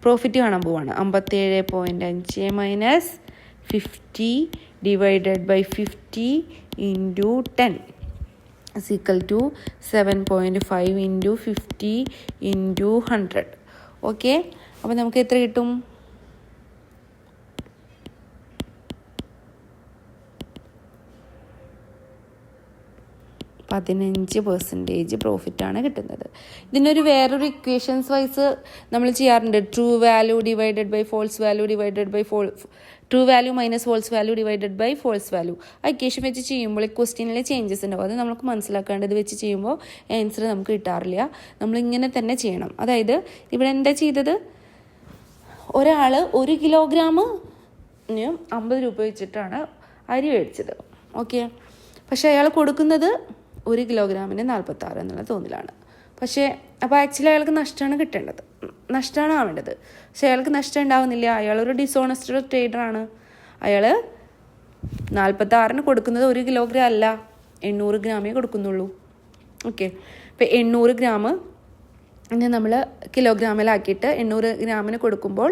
പ്രോഫിറ്റ് കാണാൻ പോവാണ്. 57.5 minus 50 divided by 50 into 10 is equal to 7.5 into 50 into 100. Okay, അപ്പോൾ നമുക്ക് എത്ര കിട്ടും? 15% പ്രോഫിറ്റാണ് കിട്ടുന്നത്. ഇതിനൊരു വേറൊരു ഇക്വേഷൻസ് വൈസ് നമ്മൾ ചെയ്യാറുണ്ട്. True value divided by false value divided by true value minus false value divided by false value. ആ ഇക്വേഷൻ വെച്ച് ചെയ്യുമ്പോൾ ക്വസ്റ്റ്യനിലെ ചേഞ്ചസ് ഉണ്ടാവും. അത് നമുക്ക് മനസ്സിലാക്കാണ്ട് ഇത് വെച്ച് ചെയ്യുമ്പോൾ ആൻസർ നമുക്ക് കിട്ടാറില്ല. നമ്മളിങ്ങനെ തന്നെ ചെയ്യണം. അതായത് ഇവിടെ എന്താ ചെയ്തത്? ഒരാൾ 1 കിലോഗ്രാമിന് 50 രൂപ വെച്ചിട്ടാണ് അരി മേടിച്ചത്. ഓക്കെ, പക്ഷേ അയാൾ കൊടുക്കുന്നത് 1 കിലോഗ്രാമിന് 46 എന്നുള്ള തോന്നലാണ്. പക്ഷേ അപ്പോൾ ആക്ച്വലി അയാൾക്ക് നഷ്ടമാണ് കിട്ടേണ്ടത്, നഷ്ടമാണ് ആവേണ്ടത്. പക്ഷേ അയാൾക്ക് നഷ്ടം ഉണ്ടാവുന്നില്ല. അയാളൊരു ഡിസോണസ്റ്റ് ട്രേഡറാണ്. അയാൾ 46 കൊടുക്കുന്നത് 1 കിലോഗ്രാം അല്ല, 800 ഗ്രാമേ കൊടുക്കുന്നുള്ളൂ. ഓക്കെ, ഇപ്പോൾ 800 ഗ്രാം നമ്മൾ കിലോഗ്രാമിലാക്കിയിട്ട് 800 ഗ്രാമിന് കൊടുക്കുമ്പോൾ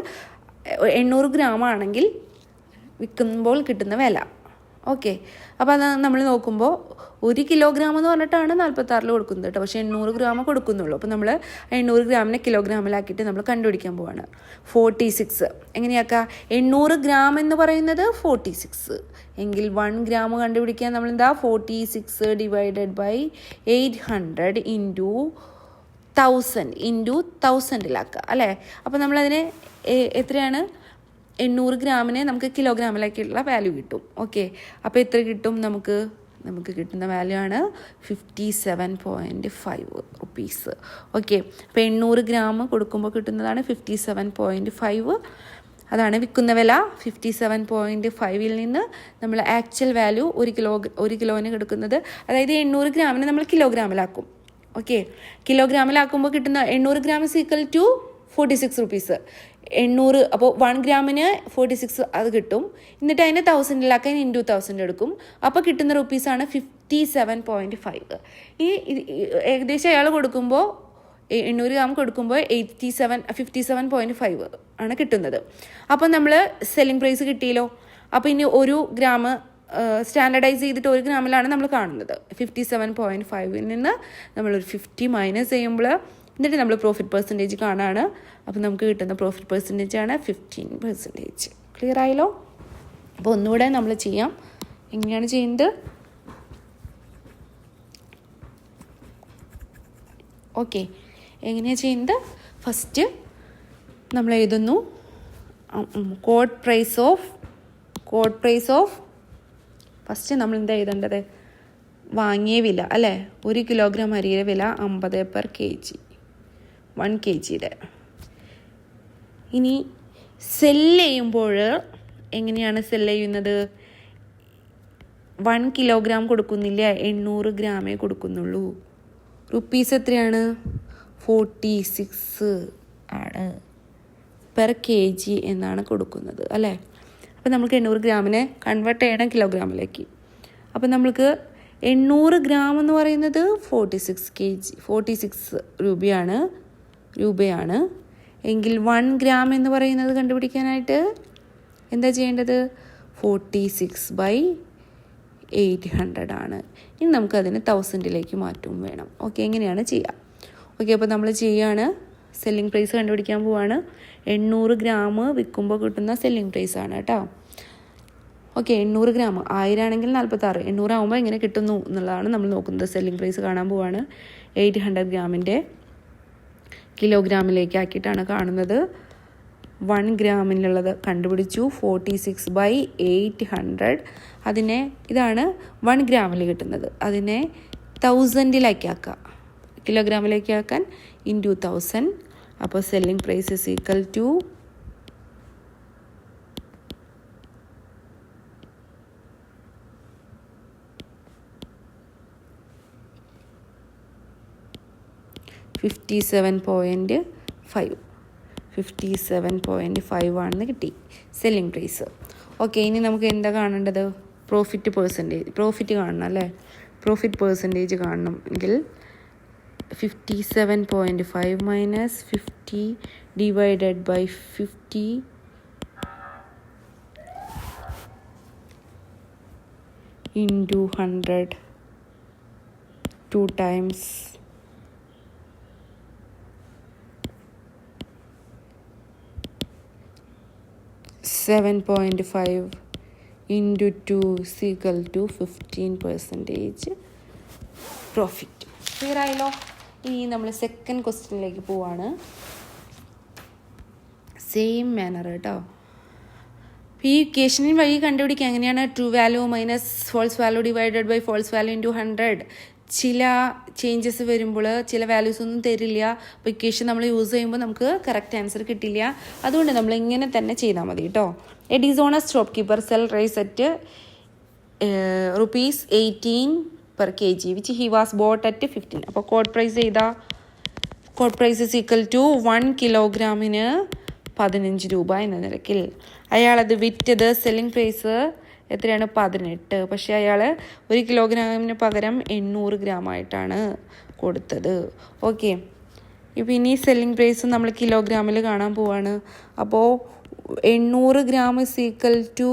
800 ഗ്രാം ആണെങ്കിൽ വിൽക്കുമ്പോൾ കിട്ടുന്ന വില. ഓക്കെ, അപ്പോൾ അത് നമ്മൾ നോക്കുമ്പോൾ 1 കിലോഗ്രാം എന്ന് പറഞ്ഞിട്ടാണ് 46 കൊടുക്കുന്നത് കേട്ടോ. പക്ഷേ 800 ഗ്രാം കൊടുക്കുന്നുള്ളൂ. അപ്പോൾ നമ്മൾ 800 ഗ്രാമിനെ കിലോഗ്രാമിലാക്കിയിട്ട് നമ്മൾ കണ്ടുപിടിക്കാൻ പോവാണ്. 46 എങ്ങനെയാക്കുക? 800 ഗ്രാം എന്ന് പറയുന്നത് 46 എങ്കിൽ 1 ഗ്രാം കണ്ടുപിടിക്കാൻ നമ്മൾ എന്താ 46 ഡിവൈഡഡ് ബൈ 800 ഇൻറ്റു 1000 ഇൻറ്റു 1000ലാക്കുക അല്ലേ. അപ്പോൾ നമ്മളതിനെ എത്രയാണ്? 800 ഗ്രാമിനെ നമുക്ക് കിലോഗ്രാമിലാക്കിയിട്ടുള്ള വാല്യൂ കിട്ടും. ഓക്കെ, അപ്പോൾ എത്ര കിട്ടും? നമുക്ക് കിട്ടുന്ന വാല്യൂ ആണ് 57.5 റുപ്പീസ്. ഓക്കെ, അപ്പോൾ 800 ഗ്രാം കൊടുക്കുമ്പോൾ കിട്ടുന്നതാണ് 57.5. അതാണ് വിൽക്കുന്ന വില. 57.5ൽ നിന്ന് നമ്മൾ ആക്ച്വൽ വാല്യൂ 1 കിലോന് എടുക്കുന്നത്. അതായത് 800 ഗ്രാമിനെ നമ്മൾ കിലോഗ്രാമിലാക്കും. ഓക്കെ, കിലോഗ്രാമിലാക്കുമ്പോൾ കിട്ടുന്ന 800 gram is equal to 46 rupees. 800 അപ്പോൾ 1 ഗ്രാമിന് 46 അത് കിട്ടും. എന്നിട്ട് അതിനെ 1000ലാക്കാൻ ഇൻറ്റു 1000 എടുക്കും. അപ്പോൾ കിട്ടുന്ന റുപ്പീസാണ് 57.5. ഈ ഏകദേശം അയാൾ കൊടുക്കുമ്പോൾ 800 ഗ്രാം കൊടുക്കുമ്പോൾ 57.5 ആണ് കിട്ടുന്നത്. അപ്പോൾ നമ്മൾ സെല്ലിംഗ് പ്രൈസ് കിട്ടിയല്ലോ. അപ്പോൾ ഇനി 1 ഗ്രാം സ്റ്റാൻഡർഡൈസ് ചെയ്തിട്ട് 1 ഗ്രാമിലാണ് നമ്മൾ കാണുന്നത്. 57.5ൽ നിന്ന് നമ്മളൊരു 50 മൈനസ് ചെയ്യുമ്പോൾ എന്നിട്ട് നമ്മൾ പ്രോഫിറ്റ് പെർസെൻറ്റേജ് കാണാണ്. അപ്പോൾ നമുക്ക് കിട്ടുന്ന പ്രോഫിറ്റ് പെർസെൻറ്റേജ് ആണ് 15%. ക്ലിയർ ആയല്ലോ? അപ്പോൾ ഒന്നുകൂടെ നമ്മൾ ചെയ്യാം. എങ്ങനെയാണ് ചെയ്യുന്നത്? ഓക്കെ, എങ്ങനെയാണ് ചെയ്യുന്നത്? ഫസ്റ്റ് നമ്മൾ എഴുതുന്നു കോഡ് പ്രൈസ് ഓഫ് ഫസ്റ്റ് നമ്മൾ എന്താ എഴുതേണ്ടത്? വാങ്ങിയ വില അല്ലേ. 1 കിലോഗ്രാം അരിയുടെ വില 50 per kg, 1 kgയുടെ. ഇനി സെല്ല് ചെയ്യുമ്പോൾ എങ്ങനെയാണ് സെല്ല് ചെയ്യുന്നത്? 1 കിലോഗ്രാം കൊടുക്കുന്നില്ല, 800 ഗ്രാമേ കൊടുക്കുന്നുള്ളൂ. റുപ്പീസ് എത്രയാണ്? 46 ആണ് പെർ kg എന്നാണ് കൊടുക്കുന്നത് അല്ലേ. അപ്പോൾ നമുക്ക് 800 ഗ്രാമിനെ കൺവേർട്ട് ചെയ്യണം കിലോഗ്രാമിലേക്ക്. അപ്പോൾ നമ്മൾക്ക് 800 ഗ്രാം എന്ന് പറയുന്നത് 46 രൂപയാണ് എങ്കിൽ 1 ഗ്രാം എന്ന് പറയുന്നത് കണ്ടുപിടിക്കാനായിട്ട് എന്താ ചെയ്യേണ്ടത്? 46/800 ആണ്. ഇനി നമുക്കതിന് 1000ലേക്ക് മാറ്റവും വേണം. ഓക്കെ, എങ്ങനെയാണ് ചെയ്യുക? ഓക്കെ, അപ്പോൾ നമ്മൾ ചെയ്യുകയാണ്. സെല്ലിംഗ് പ്രൈസ് കണ്ടുപിടിക്കാൻ പോവാണ്. 800 ഗ്രാം വിൽക്കുമ്പോൾ കിട്ടുന്ന സെല്ലിംഗ് പ്രൈസാണ് കേട്ടോ. ഓക്കെ, 800 ഗ്രാം 1000 ആണെങ്കിൽ 46, 800 ആകുമ്പോൾ എങ്ങനെ കിട്ടുന്നു എന്നുള്ളതാണ് നമ്മൾ നോക്കുന്നത്. സെല്ലിംഗ് പ്രൈസ് കാണാൻ പോവാണ്. 800 ഗ്രാമിൻ്റെ കിലോഗ്രാമിലേക്ക് ആക്കിയിട്ടാണ് കാണുന്നത്. 1 ഗ്രാമിനുള്ളത് കണ്ടുപിടിച്ചു. 46/800. അതിനെ ഇതാണ് 1 ഗ്രാമിൽ കിട്ടുന്നത്. അതിനെ 1000ലേക്ക് ആക്കുക. കിലോഗ്രാമിലേക്ക് ആക്കാൻ ഇൻറ്റു 1000. അപ്പോൾ selling price is equal to $57.5 ആണെന്ന് കിട്ടി സെല്ലിംഗ് പ്രൈസ്. ഓക്കെ, ഇനി നമുക്ക് എന്താ കാണേണ്ടത്? പ്രോഫിറ്റ് കാണണം അല്ലേ? പ്രോഫിറ്റ് പെർസെൻറ്റേജ് കാണണമെങ്കിൽ 57.5 minus 50 divided by 50 into 100 2 times 7.5 into 2 is equal to 15% profit. Clear ആയല്ലോ? ഇനി നമ്മൾ സെക്കൻഡ് ക്വസ്റ്റ്യനിലേക്ക് പോവാണ്. സെയിം മാനർ കേട്ടോ. ഈ ഇക്വേഷനിൽ വഴി കണ്ടുപിടിക്കുക എങ്ങനെയാണ് true value minus false value divided by false value into 100. ചില ചേഞ്ചസ് വരുമ്പോൾ ചില വാല്യൂസ് ഒന്നും തരില്ല. അപ്പോൾ ഇക്വേഷൻ നമ്മൾ യൂസ് ചെയ്യുമ്പോൾ നമുക്ക് കറക്റ്റ് ആൻസർ കിട്ടില്ല. അതുകൊണ്ട് നമ്മൾ ഇങ്ങനെ തന്നെ ചെയ്താൽ മതി കേട്ടോ. A dishonest shop keeper sell rice at ₹18 per kg which he was bought at 15. അപ്പോൾ കോഡ് പ്രൈസ് ചെയ്താൽ cost price is equal to 1 കിലോഗ്രാമിന് 15 രൂപ എന്ന നിരക്കിൽ. അയാളത് വിറ്റത് സെല്ലിംഗ് പ്രൈസ് എത്രയാണ്? 18. പക്ഷേ അയാൾ 1 കിലോഗ്രാമിന് പകരം 800 ഗ്രാമായിട്ടാണ് കൊടുത്തത്. ഓക്കെ, ഇപ്പം ഇനി സെല്ലിംഗ് പ്രൈസ് നമ്മൾ കിലോഗ്രാമിൽ കാണാൻ പോവാണ്. അപ്പോൾ 800 ഗ്രാം ഇസ് ഈക്വൽ ടു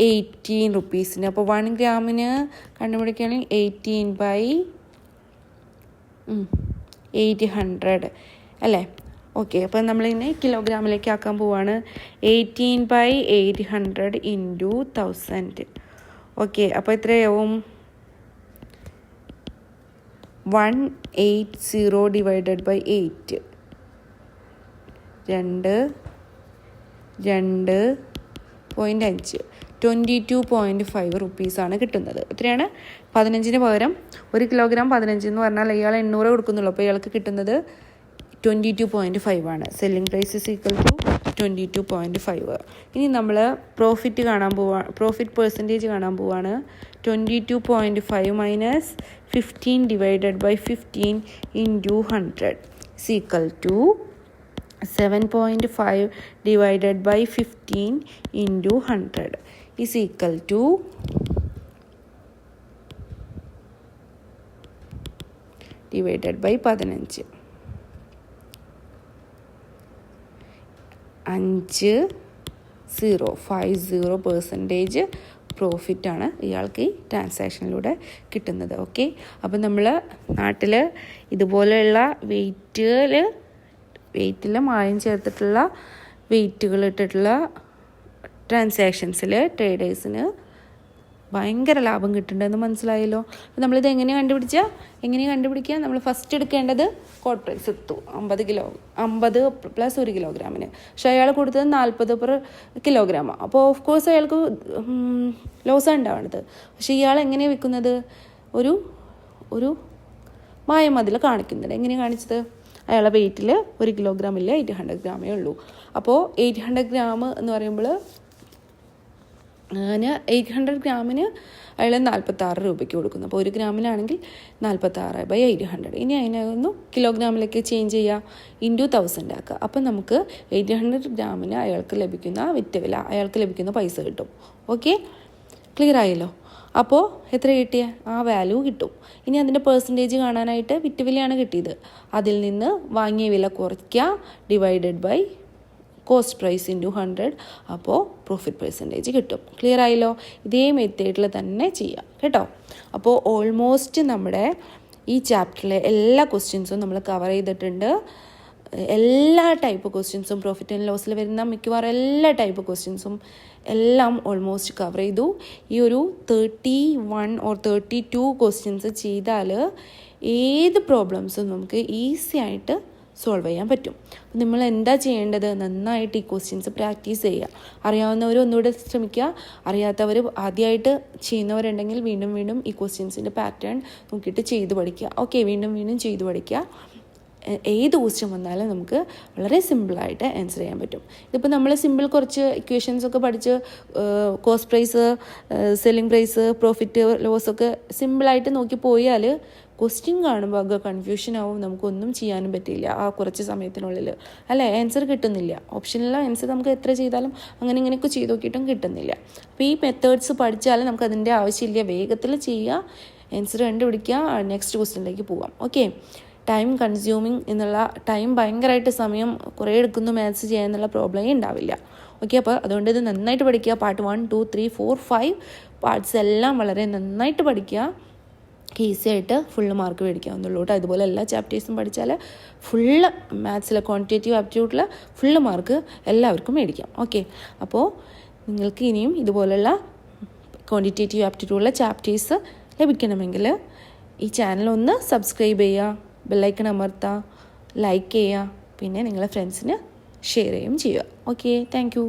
18 റുപ്പീസിന്. അപ്പോൾ 1 ഗ്രാമിന് കണ്ടുപിടിക്കുകയാണെങ്കിൽ 18/800 അല്ലേ? ഓക്കെ, അപ്പം നമ്മളിങ്ങനെ കിലോഗ്രാമിലേക്ക് ആക്കാൻ പോവാണ്. 18/800 ഇൻറ്റു 1000. ഓക്കെ, അപ്പോൾ എത്രയാവും? 180 ഡിവൈഡഡ് ബൈ 8 2.5 22.5 റുപ്പീസാണ് കിട്ടുന്നത്. എത്രയാണ്? 15 പകരം 1 കിലോഗ്രാം 15 എന്ന് പറഞ്ഞാൽ ഇയാൾ 800 കൊടുക്കുന്നുള്ളൂ. അപ്പോൾ ഇയാൾക്ക് കിട്ടുന്നത് 22.5 ആണ്. Selling price is equal to 22.5. ഇനി നമ്മൾ പ്രോഫിറ്റ് പെർസെൻറ്റേജ് കാണാൻ പോവാണ്. 22.5 minus 15 divided by 15 into 100 is equal to 7.5 divided by 15 into 100 is equal to divided by 15. 50% പ്രോഫിറ്റാണ് ഇയാൾക്ക് ഈ ട്രാൻസാക്ഷനിലൂടെ കിട്ടുന്നത്. ഓക്കെ, അപ്പം നമ്മൾ നാട്ടിൽ ഇതുപോലെയുള്ള വെയിറ്റിൽ മായം ചേർത്തിട്ടുള്ള വെയിറ്റുകൾ ഇട്ടിട്ടുള്ള ട്രാൻസാക്ഷൻസിൽ ട്രേഡേഴ്സിന് ഭയങ്കര ലാഭം കിട്ടുന്നുണ്ടെന്ന് മനസ്സിലായല്ലോ. അപ്പോൾ നമ്മളിത് എങ്ങനെ കണ്ടുപിടിക്കുക? നമ്മൾ ഫസ്റ്റ് എടുക്കേണ്ടത് കോഡ് പ്രൈസ് എടുത്തു 50 പ്ലസ് 1 കിലോഗ്രാമിന്. പക്ഷെ അയാൾ കൊടുത്തത് 40 പെർ കിലോഗ്രാമാണ്. അപ്പോൾ ഓഫ് കോഴ്സ് അയാൾക്ക് ലോസാണ് ഉണ്ടാവുന്നത്. പക്ഷേ ഇയാൾ എങ്ങനെയാണ് വിൽക്കുന്നത്? ഒരു മായം അതിൽ കാണിക്കുന്നുണ്ട്. എങ്ങനെയാണ് കാണിച്ചത്? അയാളുടെ വെയിറ്റിൽ 1 കിലോഗ്രാമില്ല, 800 ഗ്രാമേ ഉള്ളൂ. അപ്പോൾ 800 ഗ്രാം എന്ന് പറയുമ്പോൾ 800 ഗ്രാമിന് അയാൾ 46 രൂപയ്ക്ക് കൊടുക്കുന്നു. അപ്പോൾ 1 ഗ്രാമിനാണെങ്കിൽ 46/800. ഇനി അതിനൊന്ന് കിലോഗ്രാമിലേക്ക് ചേഞ്ച് ചെയ്യുക, ഇൻറ്റു 1000 ആക്കുക. അപ്പം നമുക്ക് 800 ഗ്രാമിന് അയാൾക്ക് ലഭിക്കുന്ന വിറ്റവില, അയാൾക്ക് ലഭിക്കുന്ന പൈസ കിട്ടും. ഓക്കെ, ക്ലിയർ ആയല്ലോ? അപ്പോൾ എത്ര കിട്ടിയ ആ വാല്യൂ കിട്ടും. ഇനി അതിൻ്റെ പെർസെൻറ്റേജ് കാണാനായിട്ട് വിറ്റുവിലയാണ് കിട്ടിയത്. അതിൽ നിന്ന് വാങ്ങിയ വില കുറയ്ക്കുക, divided by cost price into 100. അപ്പോൾ പ്രോഫിറ്റ് പെർസെൻറ്റേജ് കിട്ടും. ക്ലിയർ ആയല്ലോ? ഇതേ മെത്തേഡിൽ തന്നെ ചെയ്യാം കേട്ടോ. അപ്പോൾ ഓൾമോസ്റ്റ് നമ്മുടെ ഈ ചാപ്റ്ററിലെ എല്ലാ ക്വസ്റ്റ്യൻസും നമ്മൾ കവർ ചെയ്തിട്ടുണ്ട്. എല്ലാ ടൈപ്പ് ക്വസ്റ്റ്യൻസും പ്രോഫിറ്റ് ആൻഡ് ലോസിൽ വരുന്ന മിക്കവാറും എല്ലാ ടൈപ്പ് ക്വസ്റ്റ്യൻസും എല്ലാം ഓൾമോസ്റ്റ് കവർ ചെയ്തു. ഈ ഒരു 31 or 32 ക്വസ്റ്റ്യൻസ് ചെയ്താൽ ഏത് പ്രോബ്ലംസും നമുക്ക് ഈസി ആയിട്ട് സോൾവ് ചെയ്യാൻ പറ്റും. നമ്മൾ എന്താ ചെയ്യേണ്ടത്? നന്നായിട്ട് ഈ ക്വസ്റ്റ്യൻസ് പ്രാക്ടീസ് ചെയ്യുക. അറിയാവുന്നവർ ഒന്നുകൂടെ ശ്രമിക്കുക. അറിയാത്തവർ ആദ്യമായിട്ട് ചെയ്യുന്നവരുണ്ടെങ്കിൽ വീണ്ടും ഈ ക്വസ്റ്റ്യൻസിൻ്റെ പാറ്റേൺ നോക്കിയിട്ട് ചെയ്ത് പഠിക്കുക. ഓക്കെ, വീണ്ടും ചെയ്ത് പഠിക്കുക. ഏത് ക്വസ്റ്റ്യൻ വന്നാലും നമുക്ക് വളരെ സിമ്പിളായിട്ട് ആൻസർ ചെയ്യാൻ പറ്റും. ഇതിപ്പോൾ നമ്മൾ സിമ്പിൾ കുറച്ച് ഇക്വേഷൻസ് ഒക്കെ പഠിച്ച് cost price, selling price, profit loss ഒക്കെ സിമ്പിളായിട്ട് നോക്കി പോയാൽ ക്വസ്റ്റ്യൻ കാണുമ്പോൾ ആകെ കൺഫ്യൂഷൻ ആവും, നമുക്കൊന്നും ചെയ്യാനും പറ്റില്ല ആ കുറച്ച് സമയത്തിനുള്ളിൽ, അല്ലേ? ആൻസർ കിട്ടുന്നില്ല. ഓപ്ഷനിലെ ആൻസർ നമുക്ക് എത്ര ചെയ്താലും അങ്ങനെ ഇങ്ങനെയൊക്കെ ചെയ്ത് നോക്കിയിട്ടും കിട്ടുന്നില്ല. അപ്പോൾ ഈ മെത്തേഡ്സ് പഠിച്ചാൽ നമുക്ക് അതിൻ്റെ ആവശ്യമില്ല, വേഗത്തിൽ ചെയ്യുക, ആൻസർ കണ്ടുപിടിക്കുക, നെക്സ്റ്റ് ക്വസ്റ്റ്യനിലേക്ക് പോവാം. ഓക്കെ, ടൈം കൺസ്യൂമിങ് എന്നുള്ള ടൈം ഭയങ്കരമായിട്ട് സമയം കുറേ എടുക്കുന്നു മാത്സ് ചെയ്യാൻ എന്നുള്ള പ്രോബ്ലമേ ഉണ്ടാവില്ല. ഓക്കെ, അപ്പോൾ അതുകൊണ്ട് ഇത് നന്നായിട്ട് പഠിക്കുക. പാർട്ട് 1, 2, 3, 4, 5 പാർട്സ് എല്ലാം വളരെ നന്നായിട്ട് പഠിക്കുക. ഈസി ആയിട്ട് ഫുള്ള് മാർക്ക് മേടിക്കാവുന്നുള്ളൂ കേട്ടോ. അതുപോലെ എല്ലാ ചാപ്റ്റേഴ്സും പഠിച്ചാൽ ഫുള്ള് മാത്സിലെ ക്വാണ്ടിറ്റേറ്റീവ് ആപ്റ്റിറ്റ്യൂഡിൽ ഫുള്ള് മാർക്ക് എല്ലാവർക്കും മേടിക്കാം. ഓക്കെ, അപ്പോൾ നിങ്ങൾക്ക് ഇനിയും ഇതുപോലുള്ള ക്വാണ്ടിറ്റേറ്റീവ് ആപ്റ്റിറ്റ്യൂഡിലെ ചാപ്റ്റേഴ്സ് ലഭിക്കണമെങ്കിൽ ഈ ചാനൽ ഒന്ന് സബ്സ്ക്രൈബ് ചെയ്യുക, ബെല്ലൈക്കൺ അമർത്തുക, ലൈക്ക് ചെയ്യുക, പിന്നെ നിങ്ങളുടെ ഫ്രണ്ട്സിന് ഷെയർ ചെയ്യുകയും ചെയ്യുക. Okay, thank you.